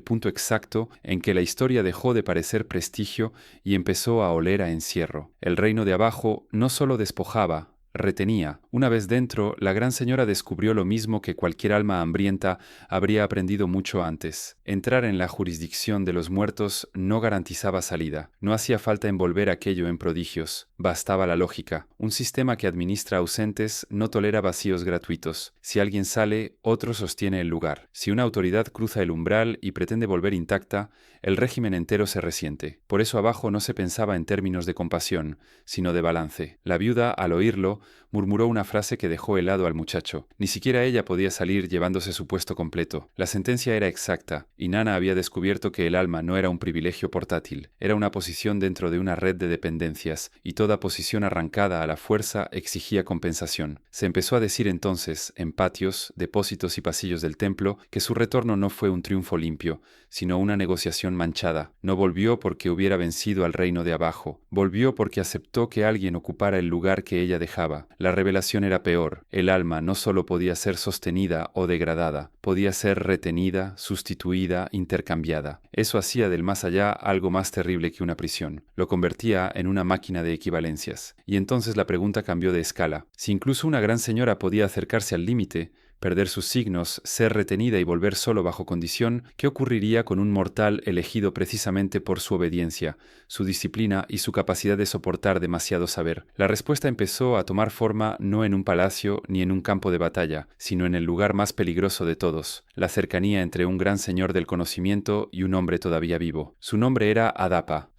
punto exacto en que la historia dejó de parecer prestigio y empezó a oler a encierro. El reino de abajo no solo despojaba, retenía. Una vez dentro, la gran señora descubrió lo mismo que cualquier alma hambrienta habría aprendido mucho antes. Entrar en la jurisdicción de los muertos no garantizaba salida. No hacía falta envolver aquello en prodigios. Bastaba la lógica. Un sistema que administra ausentes no tolera vacíos gratuitos. Si alguien sale, otro sostiene el lugar. Si una autoridad cruza el umbral y pretende volver intacta, el régimen entero se resiente. Por eso abajo no se pensaba en términos de compasión, sino de balance. La viuda, al oírlo, murmuró una frase que dejó helado al muchacho. Ni siquiera ella podía salir llevándose su puesto completo. La sentencia era exacta. Inanna había descubierto que el alma no era un privilegio portátil, era una posición dentro de una red de dependencias, y toda posición arrancada a la fuerza exigía compensación. Se empezó a decir entonces, en patios, depósitos y pasillos del templo, que su retorno no fue un triunfo limpio, sino una negociación manchada. No volvió porque hubiera vencido al reino de abajo, volvió porque aceptó que alguien ocupara el lugar que ella dejaba. La revelación era peor. El alma no solo podía ser sostenida o degradada, podía ser retenida, sustituida, intercambiada. Eso hacía del más allá algo más terrible que una prisión. Lo convertía en una máquina de equivalencias. Y entonces la pregunta cambió de escala. Si incluso una gran señora podía acercarse al límite, perder sus signos, ser retenida y volver solo bajo condición, ¿qué ocurriría con un mortal elegido precisamente por su obediencia, su disciplina y su capacidad de soportar demasiado saber? La respuesta empezó a tomar forma no en un palacio ni en un campo de batalla, sino en el lugar más peligroso de todos, la cercanía entre un gran señor del conocimiento y un hombre todavía vivo. Su nombre era Adapa,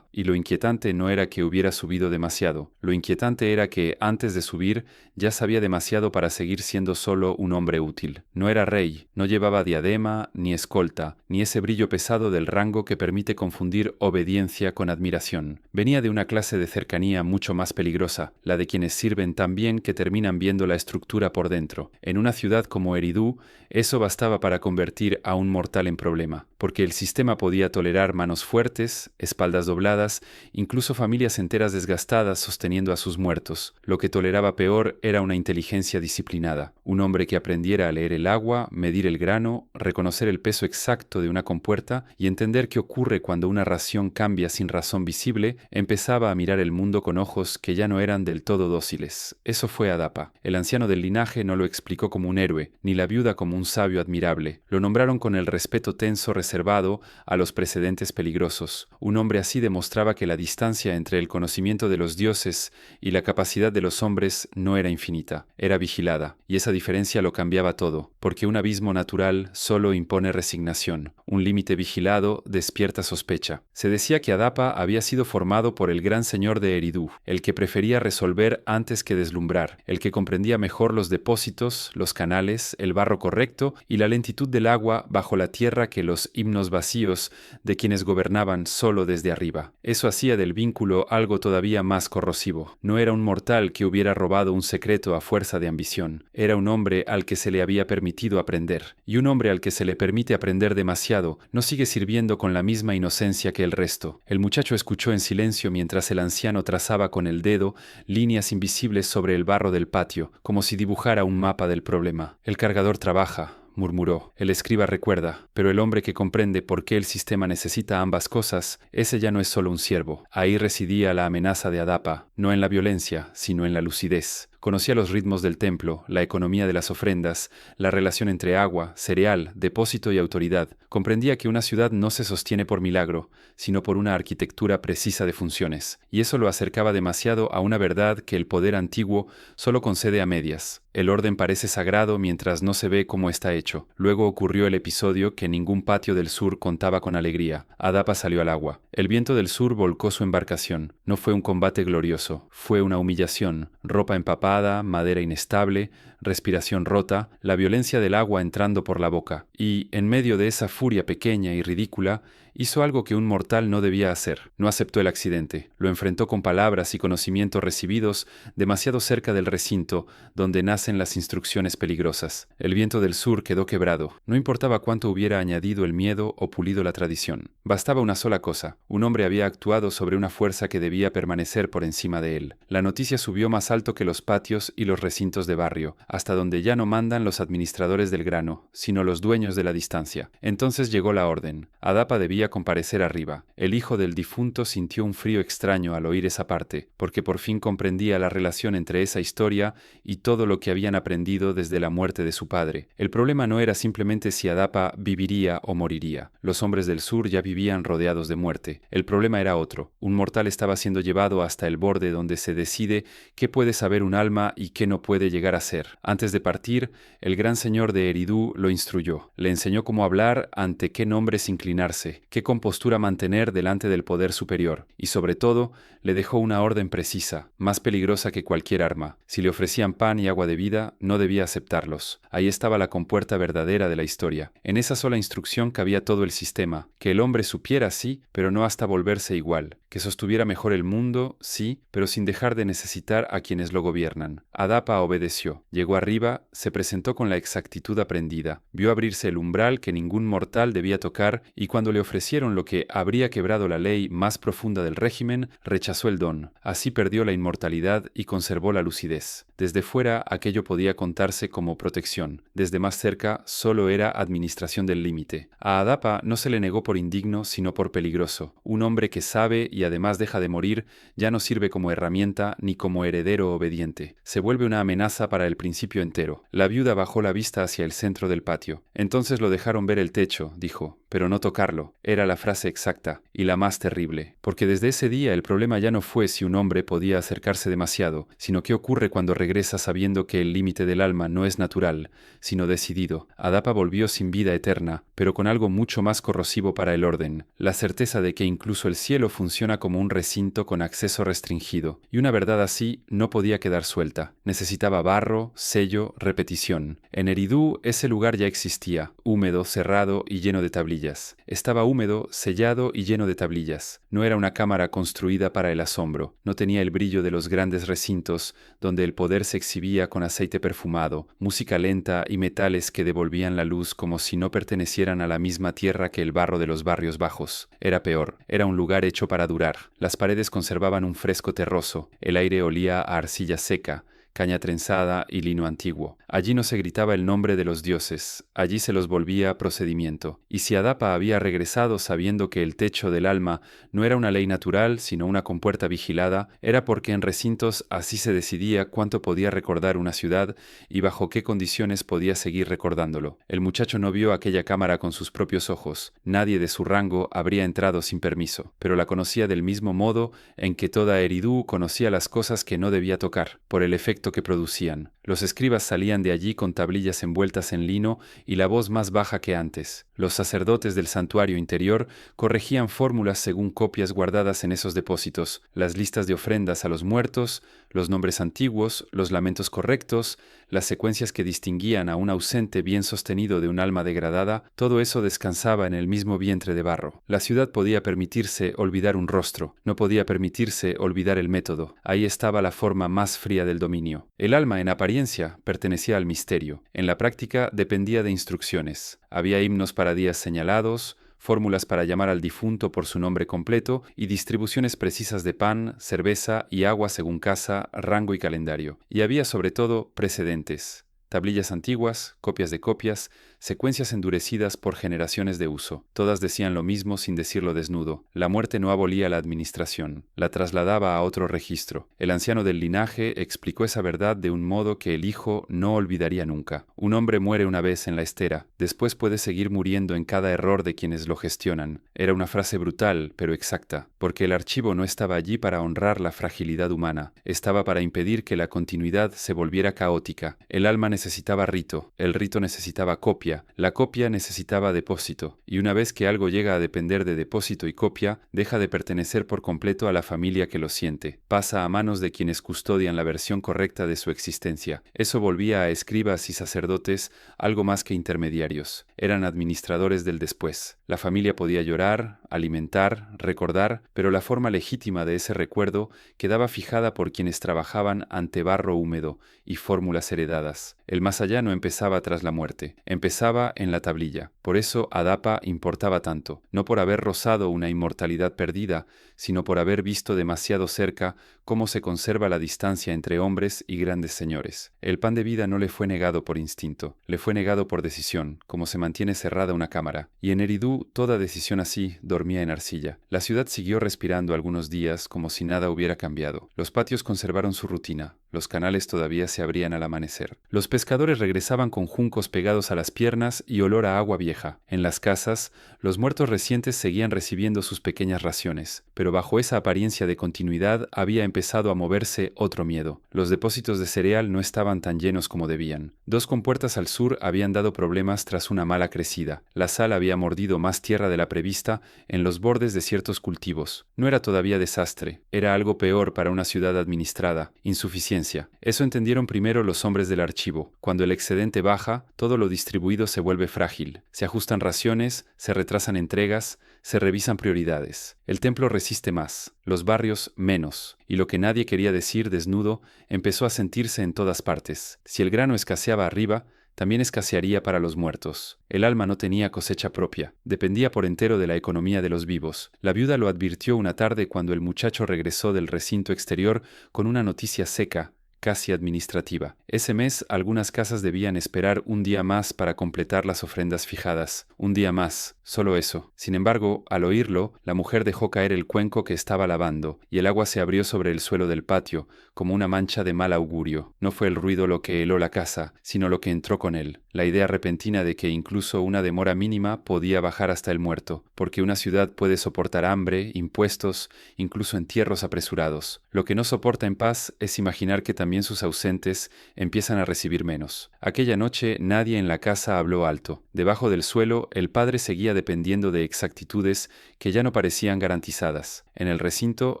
y lo inquietante no era que hubiera subido demasiado, lo inquietante era que, antes de subir, ya sabía demasiado para seguir siendo solo un hombre útil. No era rey, no llevaba diadema, ni escolta, ni ese brillo pesado del rango que permite confundir obediencia con admiración. Venía de una clase de cercanía mucho más peligrosa, la de quienes sirven tan bien que terminan viendo la estructura por dentro. En una ciudad como Eridú, eso bastaba para convertir a un mortal en problema, porque el sistema podía tolerar manos fuertes, espaldas dobladas, incluso familias enteras desgastadas sosteniendo a sus muertos. Lo que toleraba peor era una inteligencia disciplinada. Un hombre que aprendiera a leer el agua, medir el grano, reconocer el peso exacto de una compuerta y entender qué ocurre cuando una ración cambia sin razón visible, empezaba a mirar el mundo con ojos que ya no eran del todo dóciles. Eso fue Adapa. El anciano del linaje no lo explicó como un héroe, ni la viuda como un sabio admirable. Lo nombraron con el respeto tenso reservado a los precedentes peligrosos. Un hombre así demostraba que la distancia entre el conocimiento de los dioses y la capacidad de los hombres no era infinita, era vigilada. Y esa diferencia lo cambiaba todo, porque un abismo natural solo impone resignación. Un límite vigilado despierta sospecha. Se decía que Adapa había sido formado por el gran señor de Eridú, el que prefería resolver antes que deslumbrar, el que comprendía mejor los depósitos, los canales, el barro correcto y la lentitud del agua bajo la tierra que los himnos vacíos de quienes gobernaban solo desde arriba. Eso hacía del vínculo algo todavía más corrosivo. No era un mortal que hubiera robado un secreto a fuerza de ambición. Era un hombre al que se le había permitido aprender, y un hombre al que se le permite aprender demasiado no sigue sirviendo con la misma inocencia que el resto. El muchacho escuchó en silencio mientras el anciano trazaba con el dedo líneas invisibles sobre el barro del patio, como si dibujara un mapa del problema. El cargador trabaja, murmuró. El escriba recuerda, pero el hombre que comprende por qué el sistema necesita ambas cosas, ese ya no es solo un siervo. Ahí residía la amenaza de Adapa, no en la violencia, sino en la lucidez. Conocía los ritmos del templo, la economía de las ofrendas, la relación entre agua, cereal, depósito y autoridad. Comprendía que una ciudad no se sostiene por milagro, sino por una arquitectura precisa de funciones, y eso lo acercaba demasiado a una verdad que el poder antiguo solo concede a medias. El orden parece sagrado mientras no se ve cómo está hecho. Luego ocurrió el episodio que ningún patio del sur contaba con alegría. Adapa salió al agua. El viento del sur volcó su embarcación. No fue un combate glorioso, fue una humillación. Ropa empapada, madera inestable, respiración rota, la violencia del agua entrando por la boca. Y, en medio de esa furia pequeña y ridícula, hizo algo que un mortal no debía hacer. No aceptó el accidente. Lo enfrentó con palabras y conocimientos recibidos demasiado cerca del recinto donde nacen las instrucciones peligrosas. El viento del sur quedó quebrado. No importaba cuánto hubiera añadido el miedo o pulido la tradición. Bastaba una sola cosa. Un hombre había actuado sobre una fuerza que debía permanecer por encima de él. La noticia subió más alto que los patios y los recintos de barrio, hasta donde ya no mandan los administradores del grano, sino los dueños de la distancia. Entonces llegó la orden. Adapa debía comparecer arriba. El hijo del difunto sintió un frío extraño al oír esa parte, porque por fin comprendía la relación entre esa historia y todo lo que habían aprendido desde la muerte de su padre. El problema no era simplemente si Adapa viviría o moriría. Los hombres del sur ya vivían rodeados de muerte. El problema era otro. Un mortal estaba siendo llevado hasta el borde donde se decide qué puede saber un alma y qué no puede llegar a ser. Antes de partir, el gran señor de Eridú lo instruyó. Le enseñó cómo hablar, ante qué nombres inclinarse, qué qué compostura mantener delante del poder superior, y sobre todo, le dejó una orden precisa, más peligrosa que cualquier arma. Si le ofrecían pan y agua de vida, no debía aceptarlos. Ahí estaba la compuerta verdadera de la historia. En esa sola instrucción cabía todo el sistema, que el hombre supiera, sí, pero no hasta volverse igual, que sostuviera mejor el mundo, sí, pero sin dejar de necesitar a quienes lo gobiernan. Adapa obedeció. Llegó arriba, se presentó con la exactitud aprendida, vio abrirse el umbral que ningún mortal debía tocar, y cuando le ofrecieron lo que habría quebrado la ley más profunda del régimen, rechazó el don. Así perdió la inmortalidad y conservó la lucidez. Desde fuera aquello podía contarse como protección. Desde más cerca solo era administración del límite. A Adapa no se le negó por indigno, sino por peligroso. Un hombre que sabe y además deja de morir ya no sirve como herramienta ni como heredero obediente. Se vuelve una amenaza para el principio entero. La viuda bajó la vista hacia el centro del patio. Entonces lo dejaron ver el techo, dijo, pero no tocarlo. Era la frase exacta, y la más terrible, porque desde ese día el problema ya no fue si un hombre podía acercarse demasiado, sino qué ocurre cuando regresa sabiendo que el límite del alma no es natural, sino decidido. Adapa volvió sin vida eterna, pero con algo mucho más corrosivo para el orden, la certeza de que incluso el cielo funciona como un recinto con acceso restringido, y una verdad así no podía quedar suelta. Necesitaba barro, sello, repetición. En Eridú ese lugar ya existía, húmedo, cerrado y lleno de tablillas. Estaba húmedo, sellado y lleno de tablillas. No era una cámara construida para el asombro, no tenía el brillo de los grandes recintos donde el poder se exhibía con aceite perfumado, música lenta y metales que devolvían la luz como si no pertenecieran a la misma tierra que el barro de los barrios bajos. Era peor, era un lugar hecho para durar. Las paredes conservaban un fresco terroso, el aire olía a arcilla seca, caña trenzada y lino antiguo. Allí no se gritaba el nombre de los dioses, allí se los volvía procedimiento. Y si Adapa había regresado sabiendo que el techo del alma no era una ley natural, sino una compuerta vigilada, era porque en recintos así se decidía cuánto podía recordar una ciudad y bajo qué condiciones podía seguir recordándolo. El muchacho no vio aquella cámara con sus propios ojos. Nadie de su rango habría entrado sin permiso, pero la conocía del mismo modo en que toda Eridú conocía las cosas que no debía tocar, por el efecto que producían. Los escribas salían de allí con tablillas envueltas en lino y la voz más baja que antes. Los sacerdotes del santuario interior corregían fórmulas según copias guardadas en esos depósitos, las listas de ofrendas a los muertos, los nombres antiguos, los lamentos correctos, las secuencias que distinguían a un ausente bien sostenido de un alma degradada, todo eso descansaba en el mismo vientre de barro. La ciudad podía permitirse olvidar un rostro, no podía permitirse olvidar el método. Ahí estaba la forma más fría del dominio. El alma, en apariencia, pertenecía al misterio. En la práctica dependía de instrucciones. Había himnos para días señalados, fórmulas para llamar al difunto por su nombre completo y distribuciones precisas de pan, cerveza y agua según casa, rango y calendario. Y había sobre todo precedentes. Tablillas antiguas, copias de copias, secuencias endurecidas por generaciones de uso. Todas decían lo mismo sin decirlo desnudo. La muerte no abolía la administración, la trasladaba a otro registro. El anciano del linaje explicó esa verdad de un modo que el hijo no olvidaría nunca. Un hombre muere una vez en la estera, después puede seguir muriendo en cada error de quienes lo gestionan. Era una frase brutal, pero exacta, porque el archivo no estaba allí para honrar la fragilidad humana, estaba para impedir que la continuidad se volviera caótica. El alma necesitaba rito, el rito necesitaba copia, la copia necesitaba depósito, y una vez que algo llega a depender de depósito y copia, deja de pertenecer por completo a la familia que lo siente, pasa a manos de quienes custodian la versión correcta de su existencia. Eso volvía a escribas y sacerdotes algo más que intermediarios, eran administradores del después. La familia podía llorar, alimentar, recordar, pero la forma legítima de ese recuerdo quedaba fijada por quienes trabajaban ante barro húmedo y fórmulas heredadas. El más allá no empezaba tras la muerte, empezaba en la tablilla. Por eso Adapa importaba tanto, no por haber rozado una inmortalidad perdida, sino por haber visto demasiado cerca cómo se conserva la distancia entre hombres y grandes señores. El pan de vida no le fue negado por instinto, le fue negado por decisión, como se mantiene cerrada una cámara. Y en Eridú toda decisión así dormía en arcilla. La ciudad siguió respirando algunos días como si nada hubiera cambiado. Los patios conservaron su rutina, los canales todavía se abrían al amanecer. Los pescadores regresaban con juncos pegados a las piernas y olor a agua vieja. En las casas, los muertos recientes seguían recibiendo sus pequeñas raciones, pero bajo esa apariencia de continuidad había empezado a moverse otro miedo. Los depósitos de cereal no estaban tan llenos como debían. Dos compuertas al sur habían dado problemas tras una mala crecida. La sal había mordido más tierra de la prevista en los bordes de ciertos cultivos. No era todavía desastre, era algo peor para una ciudad administrada, insuficiencia. Eso entendieron primero los hombres del archivo. Cuando el excedente baja, todo lo distribuido se vuelve frágil. Se ajustan raciones, se retrasan entregas, se revisan prioridades. El templo resiste más, los barrios menos, y lo que nadie quería decir desnudo empezó a sentirse en todas partes. Si el grano escaseaba arriba, también escasearía para los muertos. El alma no tenía cosecha propia, dependía por entero de la economía de los vivos. La viuda lo advirtió una tarde cuando el muchacho regresó del recinto exterior con una noticia seca, casi administrativa. Ese mes algunas casas debían esperar un día más para completar las ofrendas fijadas. Un día más, solo eso. Sin embargo, al oírlo, la mujer dejó caer el cuenco que estaba lavando, y el agua se abrió sobre el suelo del patio, como una mancha de mal augurio. No fue el ruido lo que heló la casa, sino lo que entró con él. La idea repentina de que incluso una demora mínima podía bajar hasta el muerto, porque una ciudad puede soportar hambre, impuestos, incluso entierros apresurados. Lo que no soporta en paz es imaginar que también sus ausentes empiezan a recibir menos. Aquella noche nadie en la casa habló alto. Debajo del suelo, el padre seguía dependiendo de exactitudes que ya no parecían garantizadas. En el recinto,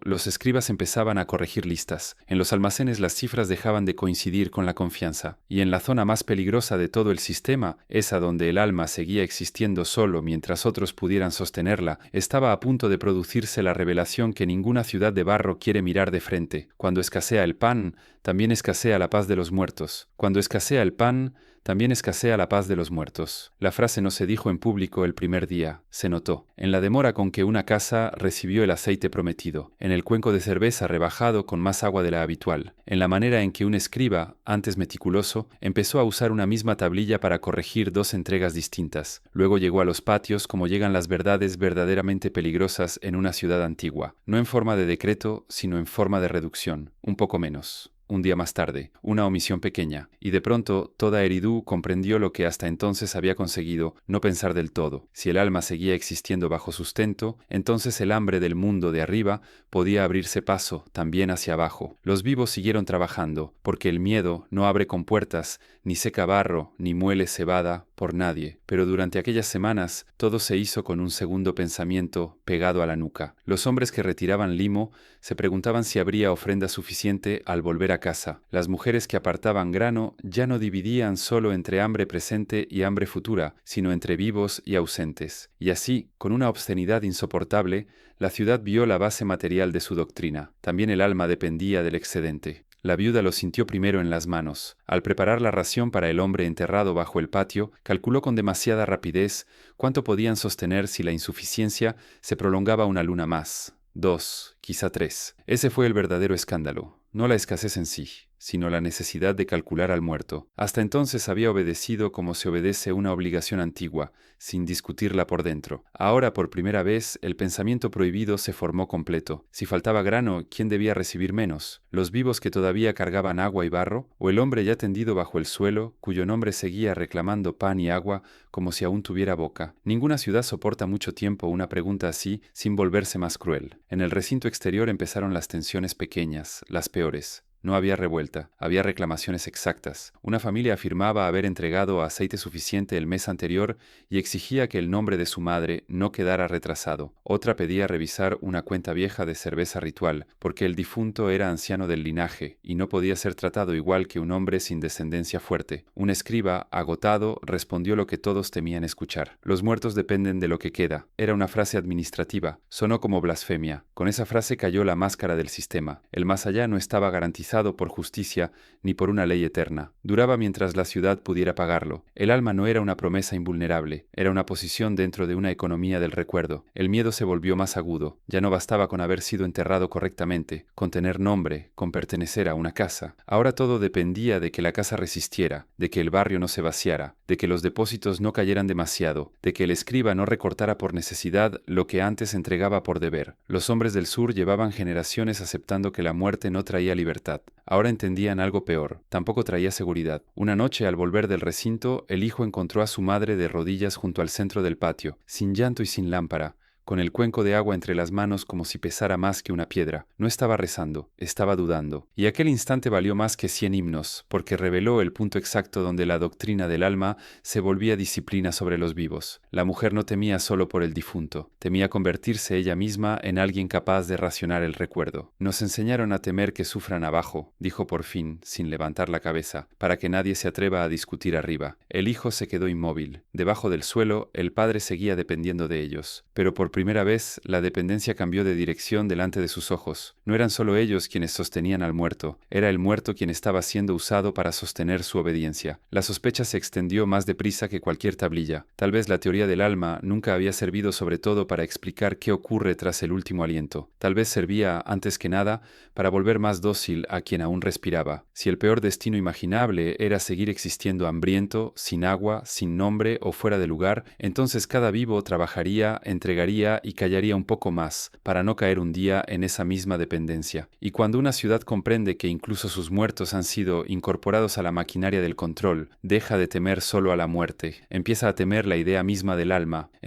los escribas empezaban a corregir listas. En los almacenes las cifras dejaban de coincidir con la confianza. Y en la zona más peligrosa de todo el sistema, esa donde el alma seguía existiendo solo mientras otros pudieran sostenerla, estaba a punto de producirse la revelación que ninguna ciudad de barro quiere mirar de frente. Cuando escasea el pan, también escasea la paz de los muertos. Cuando escasea el pan, también escasea la paz de los muertos. La frase no se dijo en público el primer día, se notó. En la demora con que una casa recibió el aceite prometido, en el cuenco de cerveza rebajado con más agua de la habitual, en la manera en que un escriba, antes meticuloso, empezó a usar una misma tablilla para corregir dos entregas distintas. Luego llegó a los patios como llegan las verdades verdaderamente peligrosas en una ciudad antigua, no en forma de decreto, sino en forma de reducción, un poco menos. Un día más tarde, una omisión pequeña, y de pronto toda Eridu comprendió lo que hasta entonces había conseguido no pensar del todo. Si el alma seguía existiendo bajo sustento, entonces el hambre del mundo de arriba podía abrirse paso también hacia abajo. Los vivos siguieron trabajando, porque el miedo no abre compuertas, ni seca barro, ni muele cebada por nadie. Pero durante aquellas semanas todo se hizo con un segundo pensamiento pegado a la nuca. Los hombres que retiraban limo se preguntaban si habría ofrenda suficiente al volver a casa. Las mujeres que apartaban grano ya no dividían solo entre hambre presente y hambre futura, sino entre vivos y ausentes. Y así, con una obscenidad insoportable, la ciudad vio la base material de su doctrina. También el alma dependía del excedente. La viuda lo sintió primero en las manos. Al preparar la ración para el hombre enterrado bajo el patio, calculó con demasiada rapidez cuánto podían sostener si la insuficiencia se prolongaba una luna más. 2, quizá 3. Ese fue el verdadero escándalo. No la escasez en sí, sino la necesidad de calcular al muerto. Hasta entonces había obedecido como se obedece una obligación antigua, sin discutirla por dentro. Ahora, por primera vez, el pensamiento prohibido se formó completo. Si faltaba grano, ¿quién debía recibir menos? ¿Los vivos que todavía cargaban agua y barro? ¿O el hombre ya tendido bajo el suelo, cuyo nombre seguía reclamando pan y agua como si aún tuviera boca? Ninguna ciudad soporta mucho tiempo una pregunta así sin volverse más cruel. En el recinto exterior empezaron las tensiones pequeñas, las peores. No había revuelta, había reclamaciones exactas. Una familia afirmaba haber entregado aceite suficiente el mes anterior y exigía que el nombre de su madre no quedara retrasado. Otra pedía revisar una cuenta vieja de cerveza ritual, porque el difunto era anciano del linaje y no podía ser tratado igual que un hombre sin descendencia fuerte. Un escriba, agotado, respondió lo que todos temían escuchar. Los muertos dependen de lo que queda. Era una frase administrativa. Sonó como blasfemia. Con esa frase cayó la máscara del sistema. El más allá no estaba garantizado por justicia ni por una ley eterna. Duraba mientras la ciudad pudiera pagarlo. El alma no era una promesa invulnerable, era una posición dentro de una economía del recuerdo. El miedo se volvió más agudo. Ya no bastaba con haber sido enterrado correctamente, con tener nombre, con pertenecer a una casa. Ahora todo dependía de que la casa resistiera, de que el barrio no se vaciara, de que los depósitos no cayeran demasiado, de que el escriba no recortara por necesidad lo que antes entregaba por deber. Los hombres del sur llevaban generaciones aceptando que la muerte no traía libertad. Ahora entendían algo peor, tampoco traía seguridad. Una noche, al volver del recinto, el hijo encontró a su madre de rodillas junto al centro del patio, sin llanto y sin lámpara, con el cuenco de agua entre las manos como si pesara más que una piedra. No estaba rezando, estaba dudando. Y aquel instante valió más que 100 himnos, porque reveló el punto exacto donde la doctrina del alma se volvía disciplina sobre los vivos. La mujer no temía solo por el difunto, temía convertirse ella misma en alguien capaz de racionar el recuerdo. Nos enseñaron a temer que sufran abajo, dijo por fin, sin levantar la cabeza, para que nadie se atreva a discutir arriba. El hijo se quedó inmóvil. Debajo del suelo, el padre seguía dependiendo de ellos. Pero por primera vez, la dependencia cambió de dirección delante de sus ojos. No eran solo ellos quienes sostenían al muerto, era el muerto quien estaba siendo usado para sostener su obediencia. La sospecha se extendió más deprisa que cualquier tablilla. Tal vez la teoría del alma nunca había servido sobre todo para explicar qué ocurre tras el último aliento. Tal vez servía, antes que nada, para volver más dócil a quien aún respiraba. Si el peor destino imaginable era seguir existiendo hambriento, sin agua, sin nombre o fuera de lugar, entonces cada vivo trabajaría, entregaría y callaría un poco más, para no caer un día en esa misma dependencia. Y cuando una ciudad comprende que incluso sus muertos han sido incorporados a la maquinaria del control, deja de temer solo a la muerte, empieza a temer la idea misma del alma,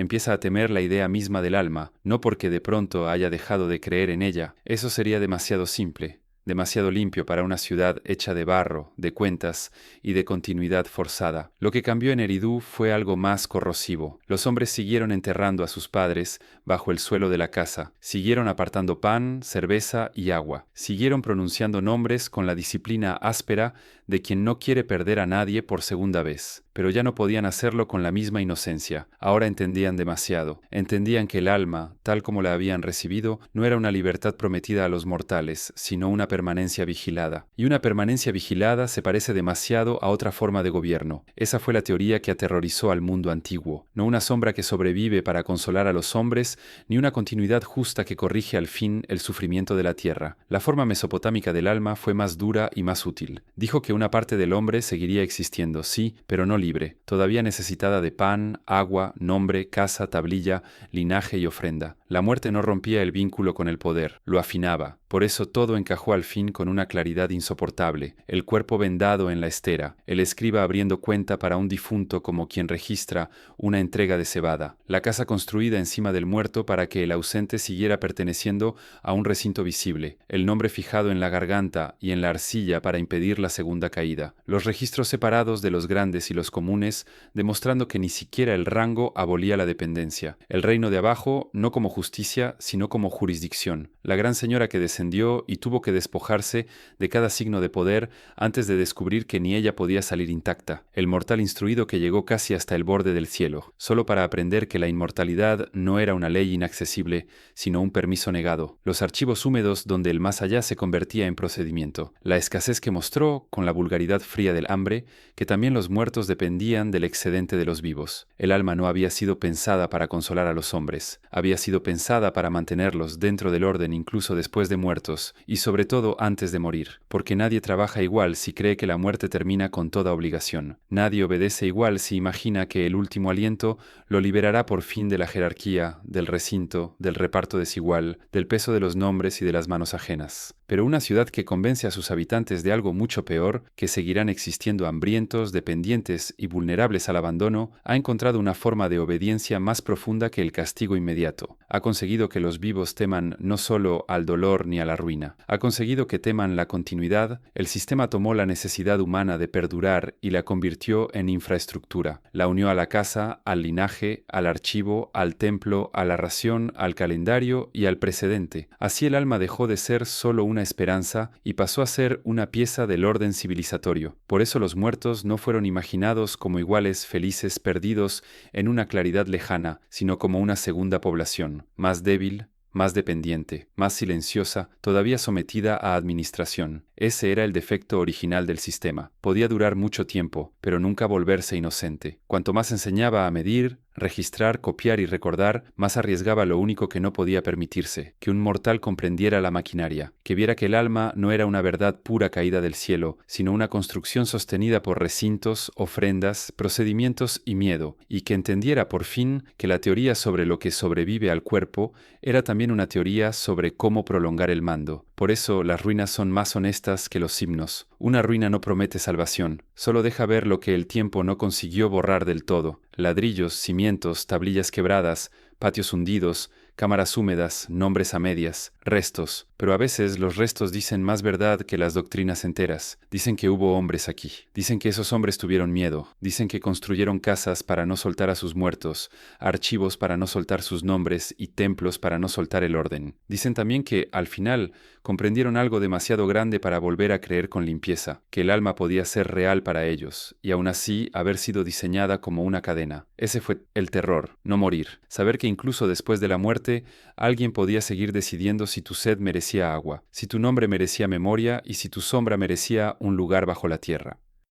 no porque de pronto haya dejado de creer en ella, eso sería demasiado simple, demasiado limpio para una ciudad hecha de barro, de cuentas y de continuidad forzada. Lo que cambió en Eridu fue algo más corrosivo. Los hombres siguieron enterrando a sus padres bajo el suelo de la casa, siguieron apartando pan, cerveza y agua, siguieron pronunciando nombres con la disciplina áspera de quien no quiere perder a nadie por segunda vez. Pero ya no podían hacerlo con la misma inocencia. Ahora entendían demasiado. Entendían que el alma, tal como la habían recibido, no era una libertad prometida a los mortales, sino una permanencia vigilada. Y una permanencia vigilada se parece demasiado a otra forma de gobierno. Esa fue la teoría que aterrorizó al mundo antiguo. No una sombra que sobrevive para consolar a los hombres, ni una continuidad justa que corrige al fin el sufrimiento de la tierra. La forma mesopotámica del alma fue más dura y más útil. Dijo que una parte del hombre seguiría existiendo, sí, pero no libre, todavía necesitada de pan, agua, nombre, casa, tablilla, linaje y ofrenda. La muerte no rompía el vínculo con el poder, lo afinaba. Por eso todo encajó al fin con una claridad insoportable, el cuerpo vendado en la estera, el escriba abriendo cuenta para un difunto como quien registra una entrega de cebada, la casa construida encima del muerto para que el ausente siguiera perteneciendo a un recinto visible, el nombre fijado en la garganta y en la arcilla para impedir la segunda caída, los registros separados de los grandes y los comunes, demostrando que ni siquiera el rango abolía la dependencia, el reino de abajo no como justicia, sino como jurisdicción, la gran señora que descendió y tuvo que despojarse de cada signo de poder antes de descubrir que ni ella podía salir intacta. El mortal instruido que llegó casi hasta el borde del cielo, solo para aprender que la inmortalidad no era una ley inaccesible, sino un permiso negado. Los archivos húmedos donde el más allá se convertía en procedimiento. La escasez que mostró, con la vulgaridad fría del hambre, que también los muertos dependían del excedente de los vivos. El alma no había sido pensada para consolar a los hombres. Había sido pensada para mantenerlos dentro del orden incluso después de muertos, y sobre todo antes de morir, porque nadie trabaja igual si cree que la muerte termina con toda obligación. Nadie obedece igual si imagina que el último aliento lo liberará por fin de la jerarquía, del recinto, del reparto desigual, del peso de los nombres y de las manos ajenas. Pero una ciudad que convence a sus habitantes de algo mucho peor, que seguirán existiendo hambrientos, dependientes y vulnerables al abandono, ha encontrado una forma de obediencia más profunda que el castigo inmediato. Ha conseguido que los vivos teman no solo al dolor ni a la ruina. Ha conseguido que teman la continuidad. El sistema tomó la necesidad humana de perdurar y la convirtió en infraestructura. La unió a la casa, al linaje, al archivo, al templo, a la ración, al calendario y al precedente. Así el alma dejó de ser solo una esperanza y pasó a ser una pieza del orden civilizatorio. Por eso los muertos no fueron imaginados como iguales felices perdidos en una claridad lejana, sino como una segunda población, más débil, más dependiente, más silenciosa, todavía sometida a administración. Ese era el defecto original del sistema. Podía durar mucho tiempo, pero nunca volverse inocente. Cuanto más enseñaba a medir, registrar, copiar y recordar, más arriesgaba lo único que no podía permitirse, que un mortal comprendiera la maquinaria, que viera que el alma no era una verdad pura caída del cielo, sino una construcción sostenida por recintos, ofrendas, procedimientos y miedo, y que entendiera por fin que la teoría sobre lo que sobrevive al cuerpo era también una teoría sobre cómo prolongar el mando. Por eso las ruinas son más honestas que los himnos. Una ruina no promete salvación, solo deja ver lo que el tiempo no consiguió borrar del todo. Ladrillos, cimientos, tablillas quebradas, patios hundidos, cámaras húmedas, nombres a medias, restos. Pero a veces los restos dicen más verdad que las doctrinas enteras. Dicen que hubo hombres aquí. Dicen que esos hombres tuvieron miedo. Dicen que construyeron casas para no soltar a sus muertos, archivos para no soltar sus nombres y templos para no soltar el orden. Dicen también que, al final, comprendieron algo demasiado grande para volver a creer con limpieza, que el alma podía ser real para ellos, y aún así haber sido diseñada como una cadena. Ese fue el terror, no morir. Saber que incluso después de la muerte, alguien podía seguir decidiendo si tu sed merecía agua, si tu nombre merecía memoria y si tu sombra merecía un lugar bajo la tierra.